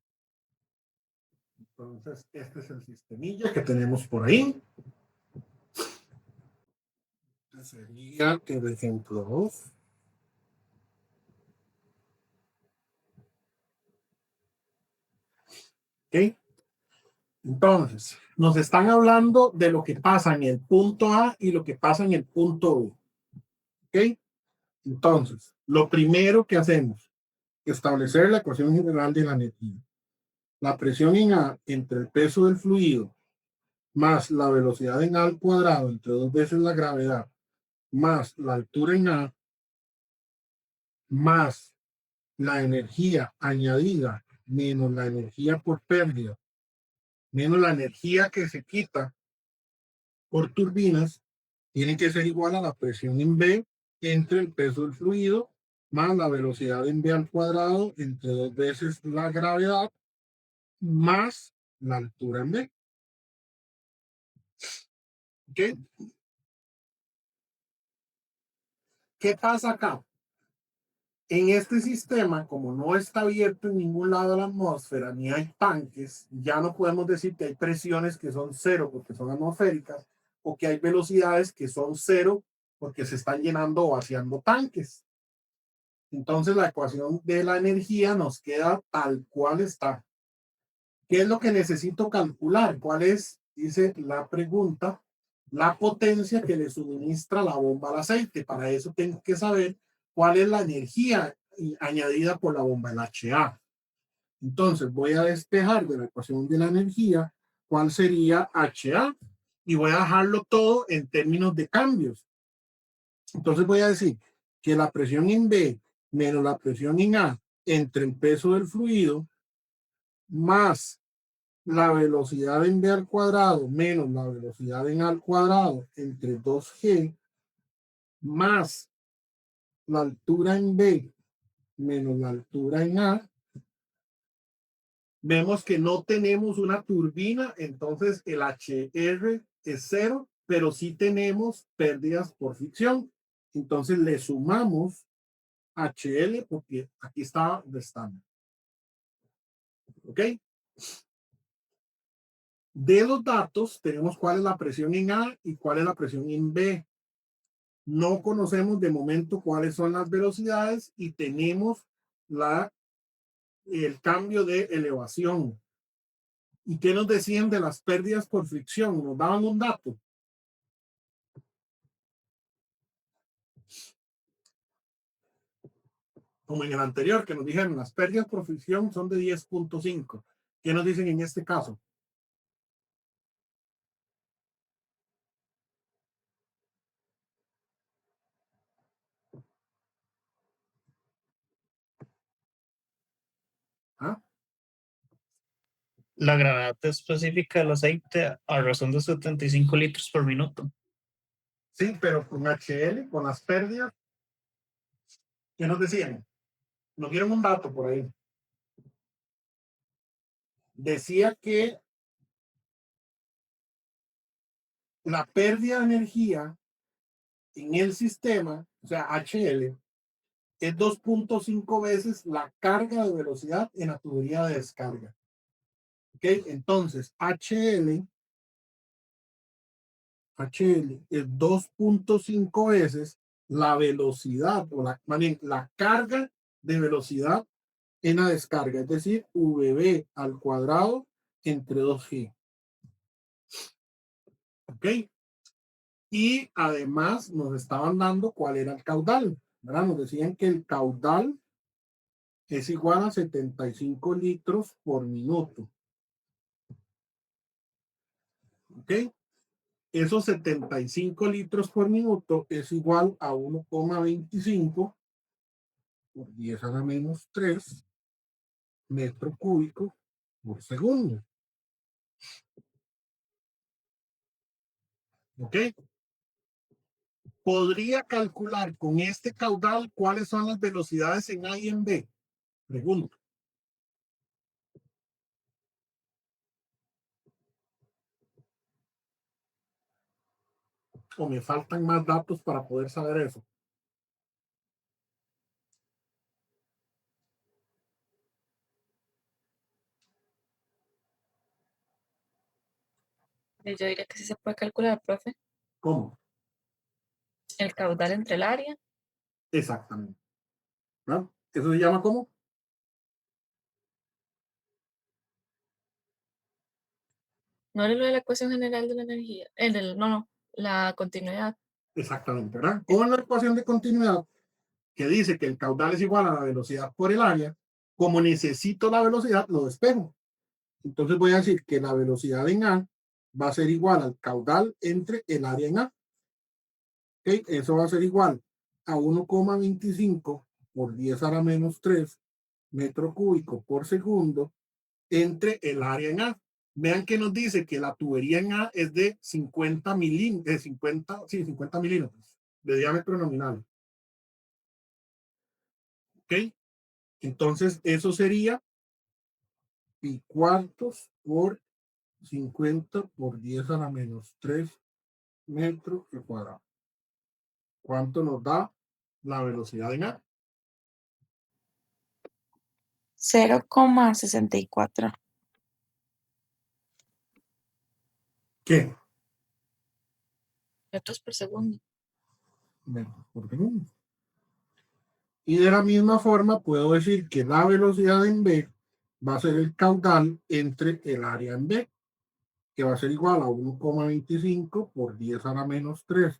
Entonces, este es el sistemilla que tenemos por ahí. Este sería el ejemplo 2. ¿Ok? Entonces, nos están hablando de lo que pasa en el punto A y lo que pasa en el punto B. ¿Ok? Entonces, lo primero que hacemos es establecer la ecuación general de la energía. La presión en A entre el peso del fluido más la velocidad en A al cuadrado entre 2 veces la gravedad más la altura en A más la energía añadida menos la energía por pérdida menos la energía que se quita por turbinas tiene que ser igual a la presión en B entre el peso del fluido más la velocidad en B al cuadrado entre 2 veces la gravedad más la altura en B. ¿Ok? ¿Qué pasa acá? En este sistema, como no está abierto en ningún lado de la atmósfera, ni hay tanques, ya no podemos decir que hay presiones que son cero porque son atmosféricas, o que hay velocidades que son cero porque se están llenando o vaciando tanques. Entonces la ecuación de la energía nos queda tal cual está. ¿Qué es lo que necesito calcular? ¿Cuál es, dice la pregunta, la potencia que le suministra la bomba al aceite? Para eso tengo que saber cuál es la energía añadida por la bomba, el HA. Entonces voy a despejar de la ecuación de la energía cuál sería HA y voy a dejarlo todo en términos de cambios. Entonces voy a decir que la presión en B menos la presión en A entre el peso del fluido más la velocidad en B al cuadrado menos la velocidad en A al cuadrado entre 2G más la altura en B menos la altura en A. Vemos que no tenemos una turbina, entonces el HR es cero, pero sí tenemos pérdidas por fricción. Entonces le sumamos HL porque aquí está restando. ¿Ok? De los datos tenemos cuál es la presión en A y cuál es la presión en B. No conocemos de momento cuáles son las velocidades y tenemos el cambio de elevación. ¿Y qué nos decían de las pérdidas por fricción? Nos daban un dato. Como en el anterior, que nos dijeron las pérdidas por fricción son de 10.5. ¿Qué nos dicen en este caso? ¿Ah? La gravedad específica del aceite a razón de 75 litros por minuto. Sí, pero con HL, con las pérdidas, ¿qué nos decían? Nos dieron un dato por ahí. Decía que la pérdida de energía en el sistema, o sea, HL, es 2.5 veces la carga de velocidad en la tubería de descarga. ¿Ok? Entonces, HL es 2.5 veces la velocidad, o más bien, la carga de velocidad en la descarga, es decir, VB al cuadrado entre 2G. ¿Ok? Y además nos estaban dando cuál era el caudal, ¿verdad? Nos decían que el caudal es igual a 75 litros por minuto. ¿Ok? Esos 75 litros por minuto es igual a 1,25 por 10 a la menos 3 metro cúbico por segundo. ¿Ok? Podría calcular con este caudal cuáles son las velocidades en A y en B. Pregunto. ¿O me faltan más datos para poder saber eso? Yo diría que sí se puede calcular, profe. ¿Cómo? El caudal entre el área. Exactamente. ¿No? ¿Eso se llama cómo? No era lo de la ecuación general de la energía. No, la continuidad. Exactamente, ¿verdad? Con la ecuación de continuidad que dice que el caudal es igual a la velocidad por el área, como necesito la velocidad, lo despejo. Entonces voy a decir que la velocidad en A va a ser igual al caudal entre el área en A. ¿Okay? Eso va a ser igual a 1,25 por 10 a la menos 3 metro cúbico por segundo entre el área en A. Vean que nos dice que la tubería en A es de 50 milímetros, 50 milímetros de diámetro nominal. ¿Ok? Entonces, eso sería pi cuartos por 50 por 10 a la menos 3 metros cuadrados. ¿Cuánto nos da la velocidad en A? 0,64. ¿Qué? Metros por segundo. Metros por segundo. Y de la misma forma puedo decir que la velocidad en B va a ser el caudal entre el área en B, que va a ser igual a 1,25 por 10 a la menos 3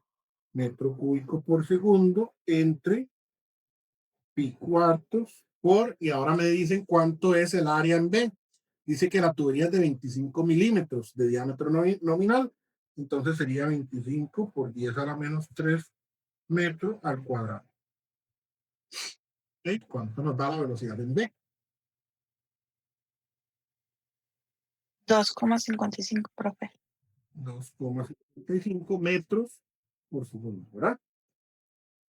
metro cúbico por segundo entre pi cuartos por, y ahora me dicen cuánto es el área en B. Dice que la tubería es de 25 milímetros de diámetro nominal, entonces sería 25 por 10 a la menos 3 metros al cuadrado. ¿Okay? ¿Cuánto nos da la velocidad en B? 2,55, profe. 2,55 metros por segundo, ¿verdad?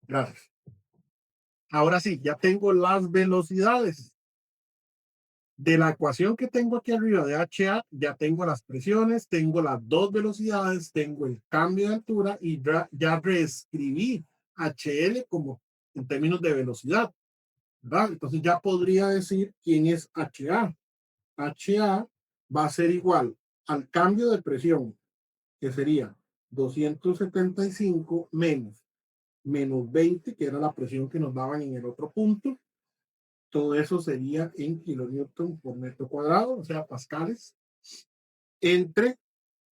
Gracias. Ahora sí, ya tengo las velocidades. De la ecuación que tengo aquí arriba de HA, ya tengo las presiones, tengo las dos velocidades, tengo el cambio de altura y ya reescribí HL como en términos de velocidad, ¿verdad? Entonces ya podría decir quién es HA. HA va a ser igual al cambio de presión, que sería 275 menos 20, que era la presión que nos daban en el otro punto. Todo eso sería en kilonewton por metro cuadrado, o sea, pascales. entre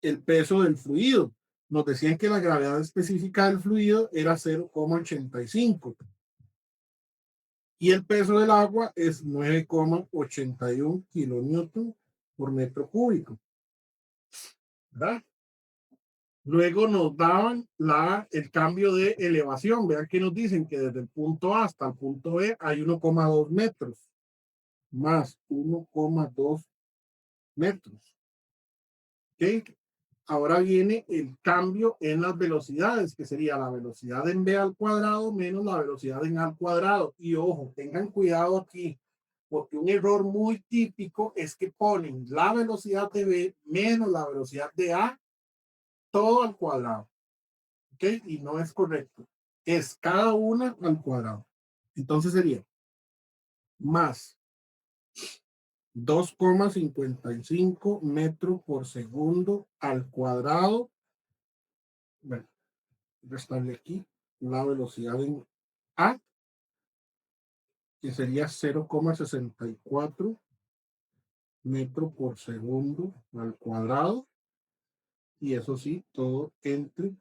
el peso del fluido. Nos decían que la gravedad específica del fluido era 0,85 y el peso del agua es 9,81 kilonewton por metro cúbico, ¿verdad? Luego nos daban el cambio de elevación. Vean que nos dicen que desde el punto A hasta el punto B hay 1,2 metros más 1,2 metros. ¿Ok? Ahora viene el cambio en las velocidades, que sería la velocidad en v al cuadrado menos la velocidad en a al cuadrado. Y ojo, tengan cuidado aquí, porque un error muy típico es que ponen la velocidad de v menos la velocidad de a, todo al cuadrado. ¿Ok? Y no es correcto. Es cada una al cuadrado. Entonces sería más 2,55 metros por segundo al cuadrado. Bueno, restarle aquí la velocidad en A, que sería 0,64 metros por segundo al cuadrado. Y eso sí, todo entre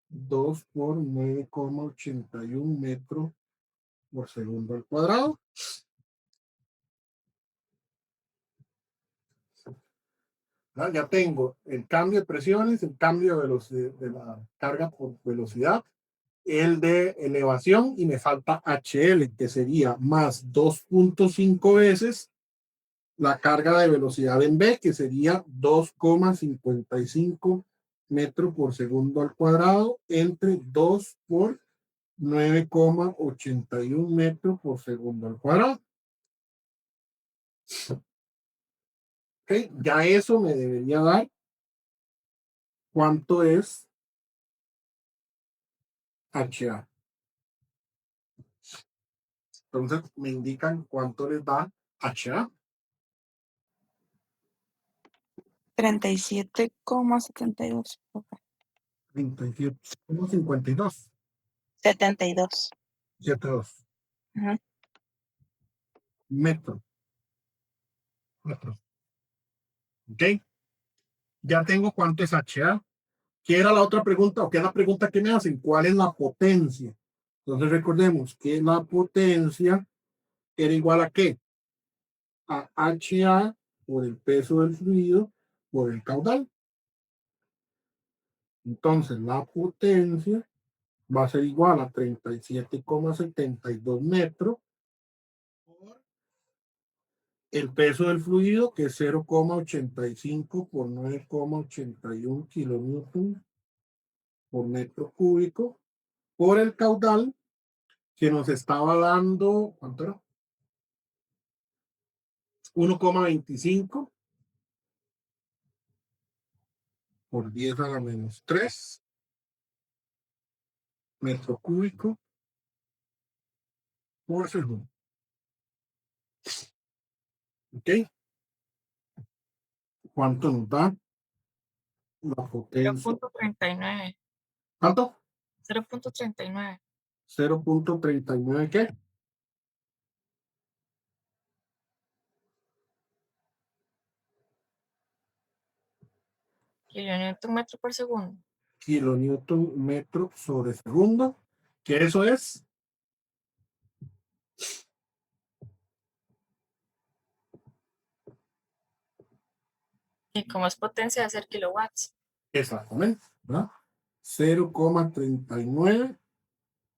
2 por 9,81 metros por segundo al cuadrado. Ya tengo el cambio de presiones, el cambio de velocidad de la carga por velocidad, el de elevación, y me falta HL, que sería más 2,5 veces la carga de velocidad en B, que sería 2,55 metros por segundo al cuadrado, entre 2 por 9,81 metros por segundo al cuadrado. Okay, ya eso me debería dar cuánto es HA. Entonces me indican cuánto les da HA. 37,72. 37,52. 72. 72 Ajá. metros. Ok. Ya tengo cuánto es HA. ¿Qué era la otra pregunta? ¿O qué es la pregunta que me hacen? ¿Cuál es la potencia? Entonces recordemos que la potencia era igual a ¿qué? A HA por el peso del fluido por el caudal. Entonces la potencia va a ser igual a 37,72 metros por el peso del fluido, que es 0,85 por 9,81 kilonewton por metro cúbico, por el caudal, que nos estaba dando, ¿cuánto era? 1,25 por 10 a la menos 3 metro cúbico por segundo. ¿Ok? ¿Cuánto nos da la potencia? 0.39. ¿Cuánto? 0.39. 0,39 ¿qué? Kilonewton metro por segundo. Kilonewton metro sobre segundo, que eso es Y como es potencia, va a ser kilowatts. exactamente, ¿verdad? 0,39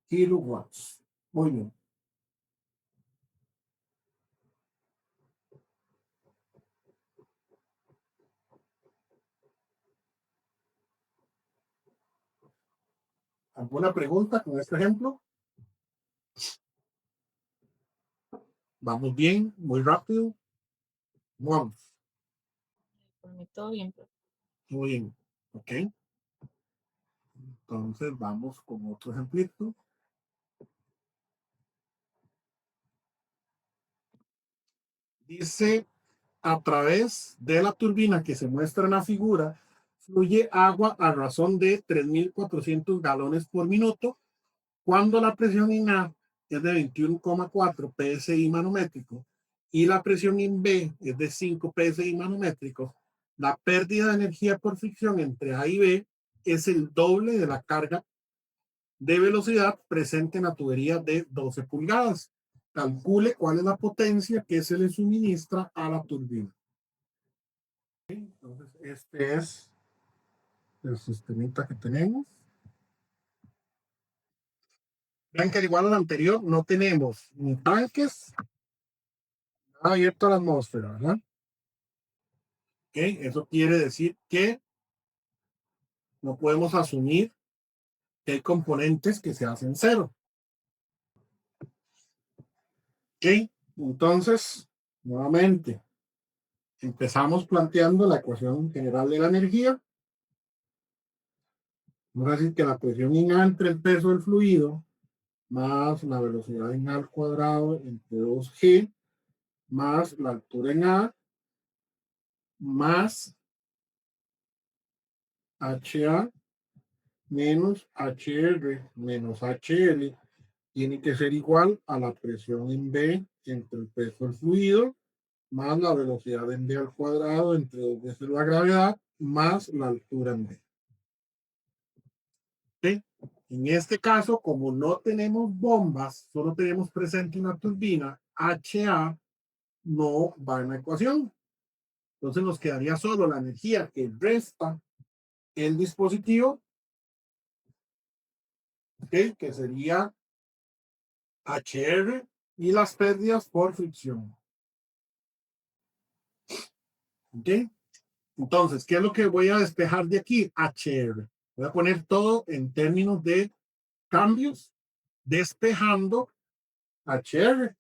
kilowatts. Muy bien. ¿Alguna pregunta con este ejemplo? Vamos bien, muy rápido. Vamos, Por mí todo bien. muy bien. Ok. Entonces vamos con otro ejemplito. Dice, a través de la turbina que se muestra en la figura, fluye agua a razón de 3.400 galones por minuto, cuando la presión en A es de 21,4 psi manométrico y la presión en B es de 5 psi manométricos. la pérdida de energía por fricción entre A y B es el doble de la carga de velocidad presente en la tubería de 12 pulgadas. Calcule cuál es la potencia que se le suministra a la turbina. Entonces, este es el sistemita que tenemos. Vean que al igual al anterior no tenemos ni tanques, nada abierto a la atmósfera, ¿verdad? Okay, eso quiere decir que no podemos asumir que hay componentes que se hacen cero. Ok, entonces, nuevamente, empezamos planteando la ecuación general de la energía. Vamos a decir que la presión en A entre el peso del fluido más la velocidad en A al cuadrado entre 2G más la altura en A más HA menos HR menos HL tiene que ser igual a la presión en B entre el peso del fluido más la velocidad en B al cuadrado entre 2 veces la gravedad más la altura en B. ¿Sí? En este caso, como no tenemos bombas, solo tenemos presente una turbina, HA no va en la ecuación. Entonces nos quedaría solo la energía que resta el dispositivo, ¿okay? Que sería HR y las pérdidas por fricción. ¿Ok? Entonces, ¿qué es lo que voy a despejar de aquí? HR. Voy a poner todo en términos de cambios, despejando HR.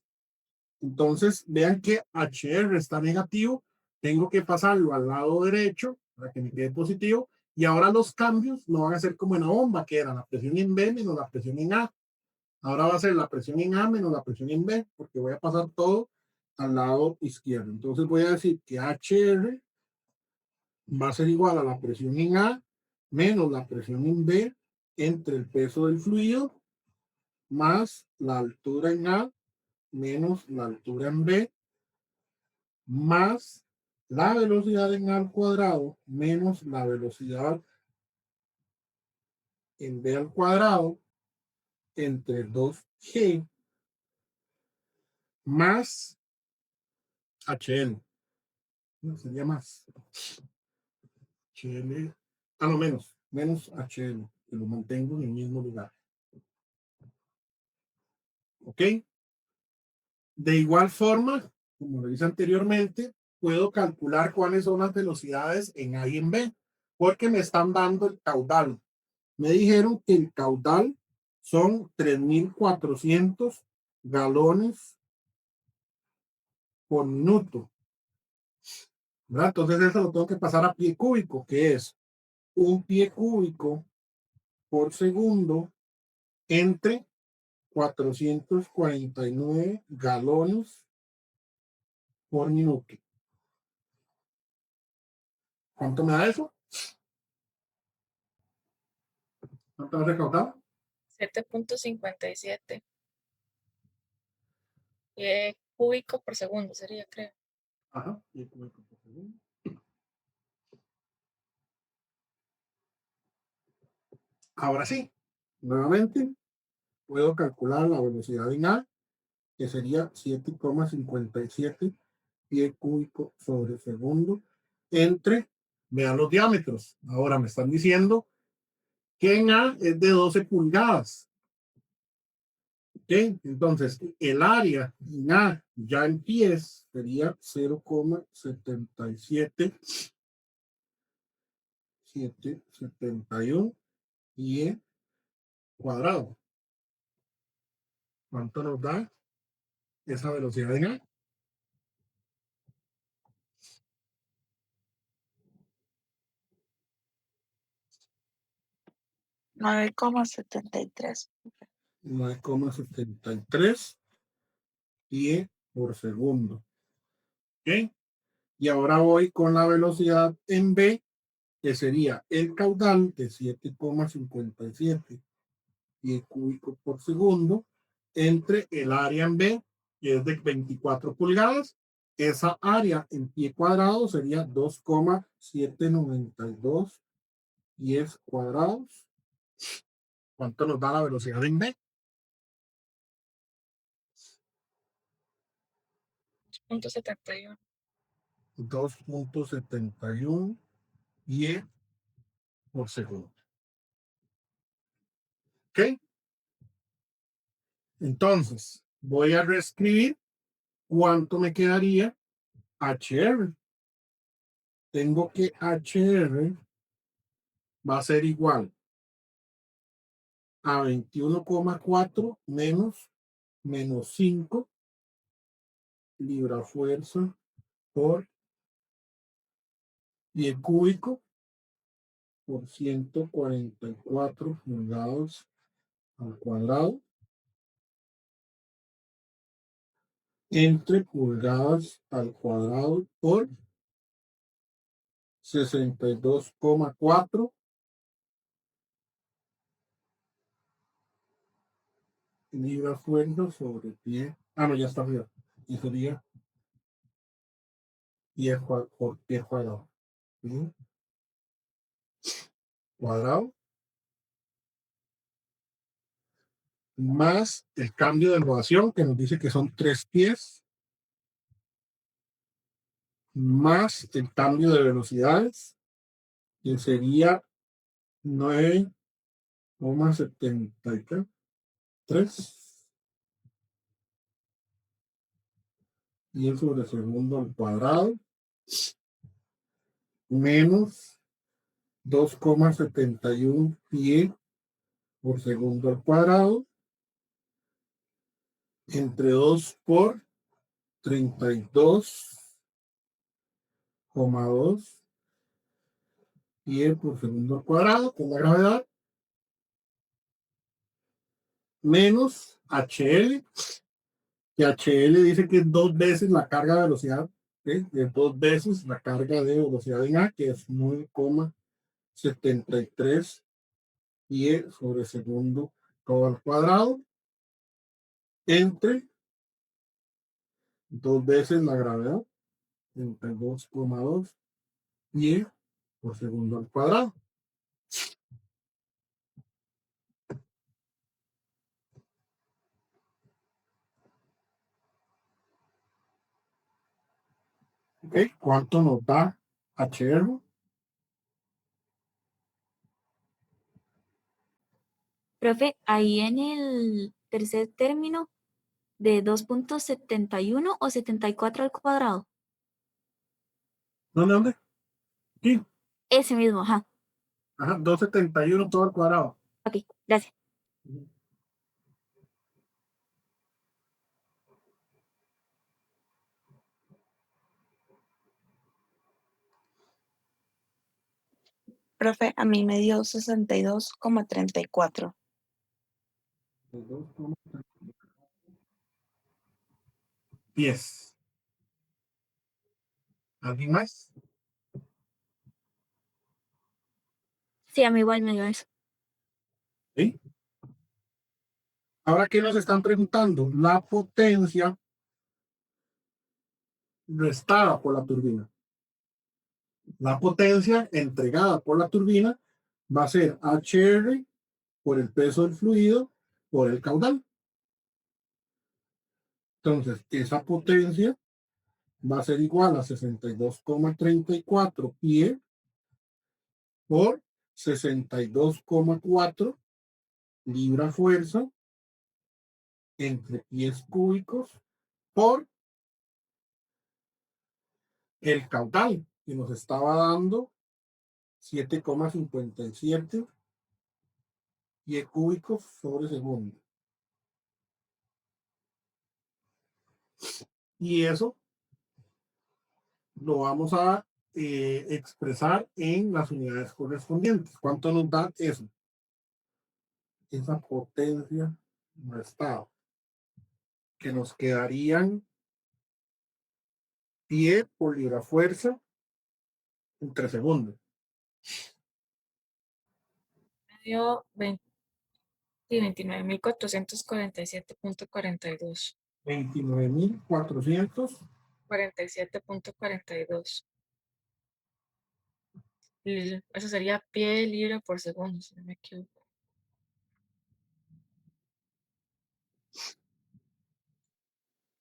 Entonces, vean que HR está negativo. Tengo que pasarlo al lado derecho para que me quede positivo. Y ahora los cambios no van a ser como en la bomba, que era la presión en B menos la presión en A. Ahora va a ser la presión en A menos la presión en B, porque voy a pasar todo al lado izquierdo. Entonces voy a decir que HR va a ser igual a la presión en A menos la presión en B entre el peso del fluido más la altura en A menos la altura en B más la velocidad en A al cuadrado menos la velocidad en B al cuadrado entre 2G más HL. No, sería más. HL. Ah, no, menos HL, que lo mantengo en el mismo lugar. ¿Ok? De igual forma, como lo hice anteriormente, puedo calcular cuáles son las velocidades en A y en B, porque me están dando el caudal. Me dijeron que el caudal son 3.400 galones por minuto, ¿verdad? Entonces eso lo tengo que pasar a pie cúbico, que es un pie cúbico por segundo entre 449 galones por minuto. ¿Cuánto me da eso? ¿Cuánto has recaudado? 7.57. Y es cúbico por segundo sería, creo. Ajá. Ahora sí, nuevamente puedo calcular la velocidad en A, que sería 7,57 pie cúbico sobre segundo entre, vean los diámetros. Ahora me están diciendo que en A es de 12 pulgadas. ¿Ok? Entonces, el área en A ya en pies sería 0,771 pie cuadrado. ¿Cuánto nos da esa velocidad en A? 9,73. 9,73 pie por segundo. ¿Ok? Y ahora voy con la velocidad en B, que sería el caudal de 7,57 pie cúbico por segundo entre el área en B, que es de 24 pulgadas, esa área en pie cuadrado sería 2,792 pies cuadrados. ¿Cuánto nos da la velocidad en B? 2.71. 2,71 pies por segundo. ¿Ok? Entonces, voy a reescribir cuánto me quedaría HR. Tengo que HR va a ser igual a 21,4 menos 5 libra fuerza por pie cúbico por 144 pulgadas al cuadrado entre pulgadas al cuadrado por 62,4 libra fuerza sobre pie. Ah, no, ya está arriba. Y sería por pie cuadrado. Pie cuadrado más el cambio de elevación que nos dice que son 3 pies más el cambio de velocidades que sería 9,73 y sobre segundo al cuadrado menos 2,71 pie por segundo al cuadrado entre 2 por 32,2 pie por segundo al cuadrado con la gravedad menos HL, que HL dice que es 2 veces la carga de velocidad, ¿sí? Es 2 veces la carga de velocidad en A, que es 9,73 pie sobre segundo todo al cuadrado, entre 2 veces la gravedad, 32,2 pie por segundo al cuadrado. ¿Ok? ¿Cuánto nos da HR? Profe, ahí en el tercer término de 2.71 o 74 al cuadrado. ¿Dónde? Sí. Ese mismo, ajá. Ajá, 271 todo al cuadrado. Ok, gracias. Profe, a mí me dio 62,34. Pies. ¿Alguien más? Sí, a mí igual me dio eso. ¿Sí? Ahora, ¿qué nos están preguntando? La potencia restada por la turbina. La potencia entregada por la turbina va a ser HR por el peso del fluido por el caudal. Entonces, esa potencia va a ser igual a 62,34 pie por 62,4 libra fuerza entre pies cúbicos por el caudal que nos estaba dando 7,57 pies cúbicos sobre segundo. Y eso lo vamos a expresar en las unidades correspondientes. ¿Cuánto nos da eso? Esa potencia restada. Que nos quedarían pie por libra fuerza entre segundos. Me dio 29.447.42. 29,447 47.42. Eso sería pie libre por segundo, si no me equivoco.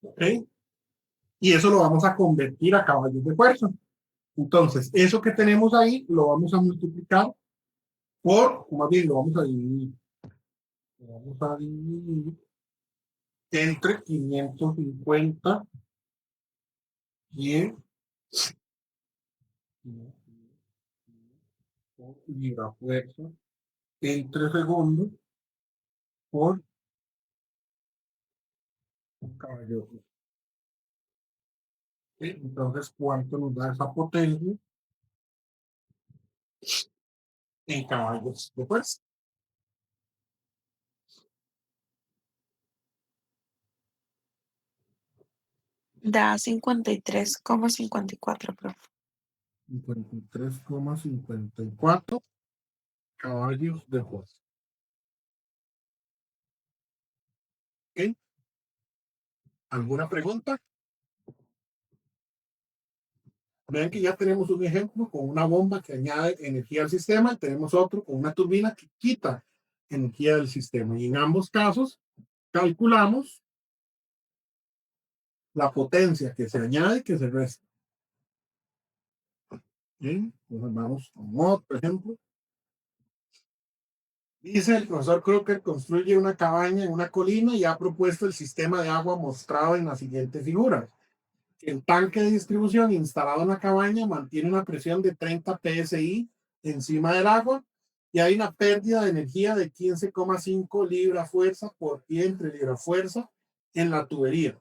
¿Ok? Y eso lo vamos a convertir a caballos de fuerza. Entonces, eso que tenemos ahí lo vamos a multiplicar por, o más bien lo vamos a dividir. Lo vamos a dividir entre 550 y libra fuerza entre segundos por un caballo. ¿Sí? Entonces, ¿cuánto nos da esa potencia en caballos de fuerza? Da 53,54, profe. 53,54 caballos de fuerza. ¿Ok? ¿Alguna pregunta? Vean que ya tenemos un ejemplo con una bomba que añade energía al sistema, tenemos otro con una turbina que quita energía del sistema. Y en ambos casos calculamos la potencia que se añade y que se resta. Bien, entonces vamos con otro ejemplo. Dice el profesor Crocker construye una cabaña en una colina y ha propuesto el sistema de agua mostrado en la siguiente figura. El tanque de distribución instalado en la cabaña mantiene una presión de 30 psi encima del agua y hay una pérdida de energía de 15,5 libra fuerza por pie entre libra fuerza en la tubería.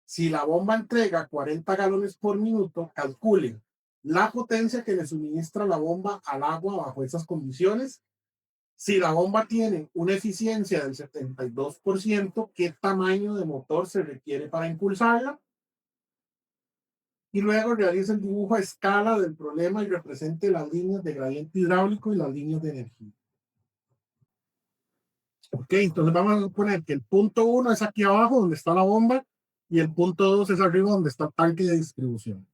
Si la bomba entrega 40 galones por minuto, calculen la potencia que le suministra la bomba al agua bajo esas condiciones. Si la bomba tiene una eficiencia del 72%, ¿qué tamaño de motor se requiere para impulsarla? Y luego realiza el dibujo a escala del problema y represente las líneas de gradiente hidráulico y las líneas de energía. Ok, entonces vamos a poner que el punto 1 es aquí abajo donde está la bomba y el punto 2 es arriba donde está el tanque de distribución.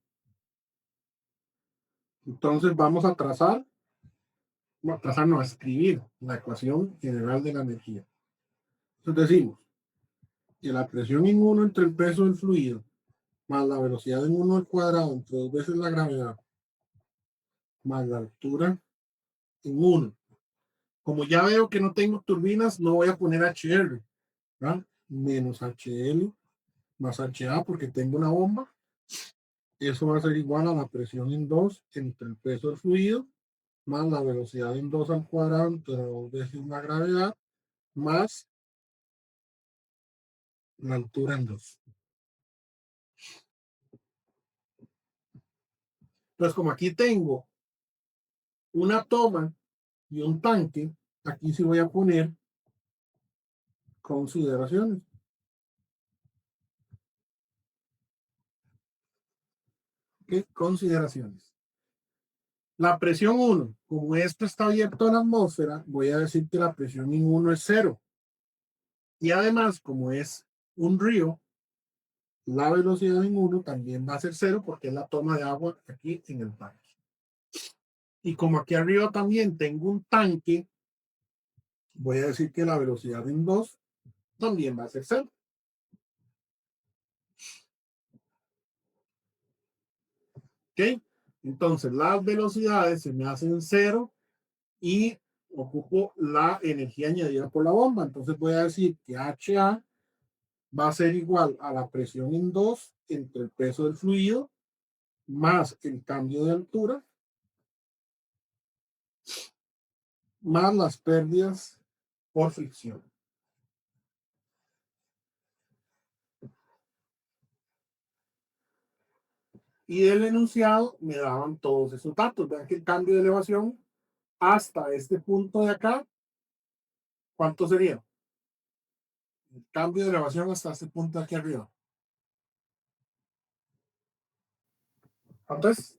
Entonces vamos a trazar, no, a escribir la ecuación general de la energía. Entonces decimos que la presión en 1 entre el peso del fluido más la velocidad en 1 al cuadrado entre 2 veces la gravedad más la altura en 1. Como ya veo que no tengo turbinas, no voy a poner HR, ¿verdad? Menos HL más HA porque tengo una bomba. Eso va a ser igual a la presión en 2 entre el peso del fluido más la velocidad en 2 al cuadrado entre 2 veces la gravedad más la altura en 2. Entonces, como aquí tengo una toma y un tanque, aquí sí voy a poner consideraciones. ¿Qué consideraciones? La presión 1, como esto está abierto a la atmósfera, voy a decir que la presión en 1 es 0. Y además, como es un río, la velocidad en 1 también va a ser 0 porque es la toma de agua aquí en el tanque. Y como aquí arriba también tengo un tanque, voy a decir que la velocidad en 2 también va a ser 0. ¿Ok? Entonces las velocidades se me hacen 0 y ocupo la energía añadida por la bomba. Entonces voy a decir que HA va a ser igual a la presión en 2 entre el peso del fluido más el cambio de altura más las pérdidas por fricción. Y del enunciado me daban todos esos datos. Vean que el cambio de elevación hasta este punto de acá, ¿cuánto sería? El cambio de elevación hasta este punto de aquí arriba. ¿Cuánto es?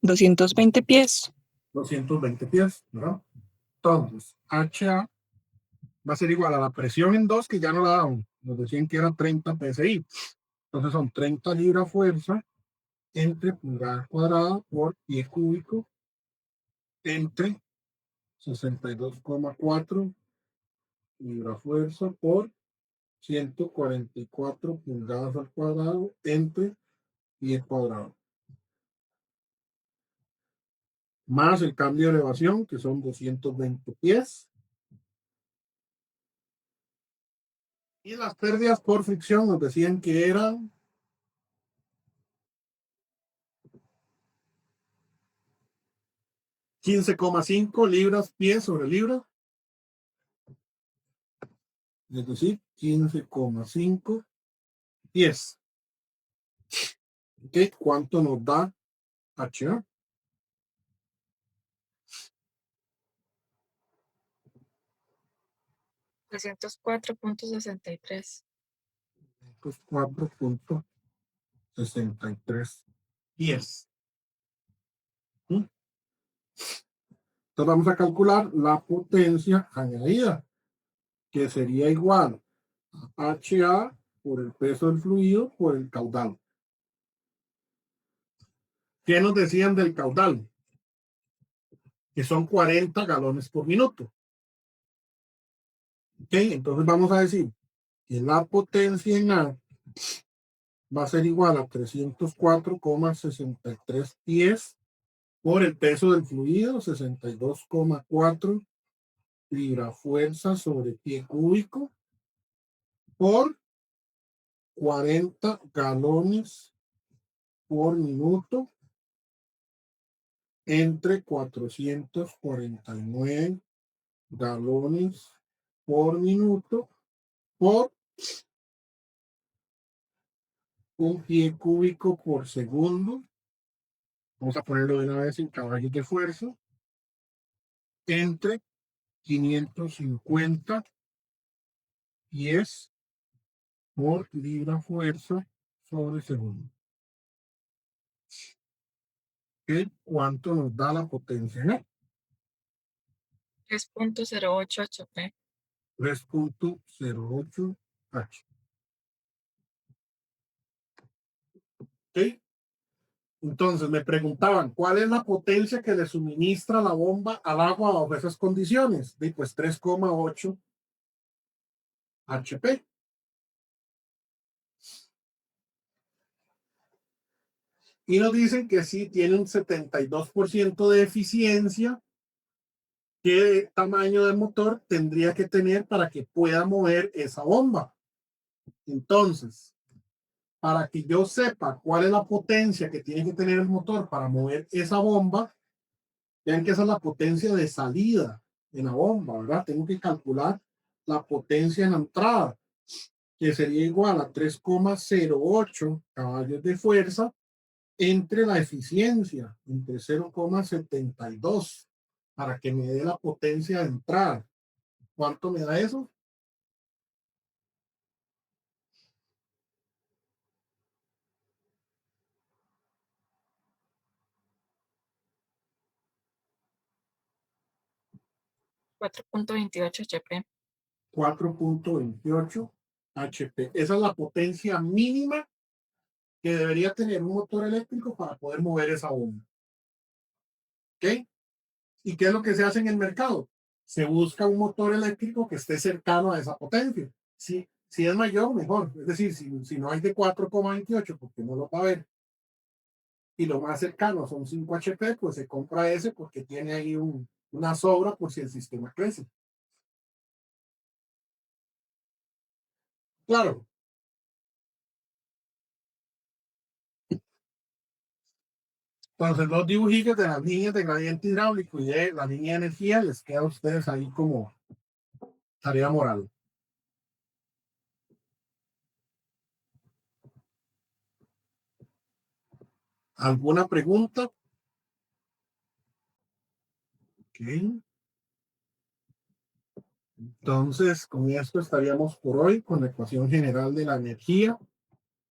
220 pies. 220 pies, ¿verdad? Entonces, HA va a ser igual a la presión en 2, que ya no la daban. Nos decían que era 30 psi. Entonces son 30 libras fuerza entre pulgada cuadrada por pie cúbico entre 62,4 libras fuerza por 144 pulgadas al cuadrado entre pie cuadrado. Más el cambio de elevación, que son 220 pies. Y las pérdidas por fricción nos decían que eran 15,5 libras pie sobre libra. Es decir, 15,5 pies. ¿Ok? ¿Cuánto nos da HA? 304,63. 4,63 pies. ¿Mm? Entonces vamos a calcular la potencia añadida, que sería igual a HA por el peso del fluido por el caudal. ¿Qué nos decían del caudal? Que son 40 galones por minuto. ¿Ok? Entonces vamos a decir que la potencia en A va a ser igual a 304,63 pies por el peso del fluido, 62,4 libra fuerza sobre pie cúbico por 40 galones por minuto entre 449 galones por minuto por un pie cúbico por segundo. Vamos a ponerlo de una vez en caballos de fuerza. Entre 550 pies por libra fuerza sobre segundo. ¿Qué? ¿Cuánto nos da la potencia? 3,08 HP. 3,08 H. ¿Ok? Entonces me preguntaban, ¿cuál es la potencia que le suministra la bomba al agua bajo esas condiciones? Y pues 3,8 HP. Y nos dicen que sí tiene un 72% de eficiencia. ¿Qué tamaño de motor tendría que tener para que pueda mover esa bomba? Entonces, para que yo sepa cuál es la potencia que tiene que tener el motor para mover esa bomba, vean que esa es la potencia de salida en la bomba, ¿verdad? Tengo que calcular la potencia en la entrada, que sería igual a 3,08 caballos de fuerza entre la eficiencia, entre 0,72, para que me dé la potencia de entrada. ¿Cuánto me da eso? $4,28 HP. 4,28 HP. Esa es la potencia mínima que debería tener un motor eléctrico para poder mover esa bomba. ¿Ok? ¿Y qué es lo que se hace en el mercado? Se busca un motor eléctrico que esté cercano a esa potencia. Si es mayor, mejor. Es decir, si no hay de 4,28, porque no lo va a ver, y lo más cercano son 5 HP, pues se compra ese porque tiene ahí una sobra por si el sistema crece. Claro. Entonces, los dibujitos de las líneas de gradiente hidráulico y de la línea de energía les queda a ustedes ahí como tarea moral. ¿Alguna pregunta? Ok. Entonces, con esto estaríamos por hoy con la ecuación general de la energía.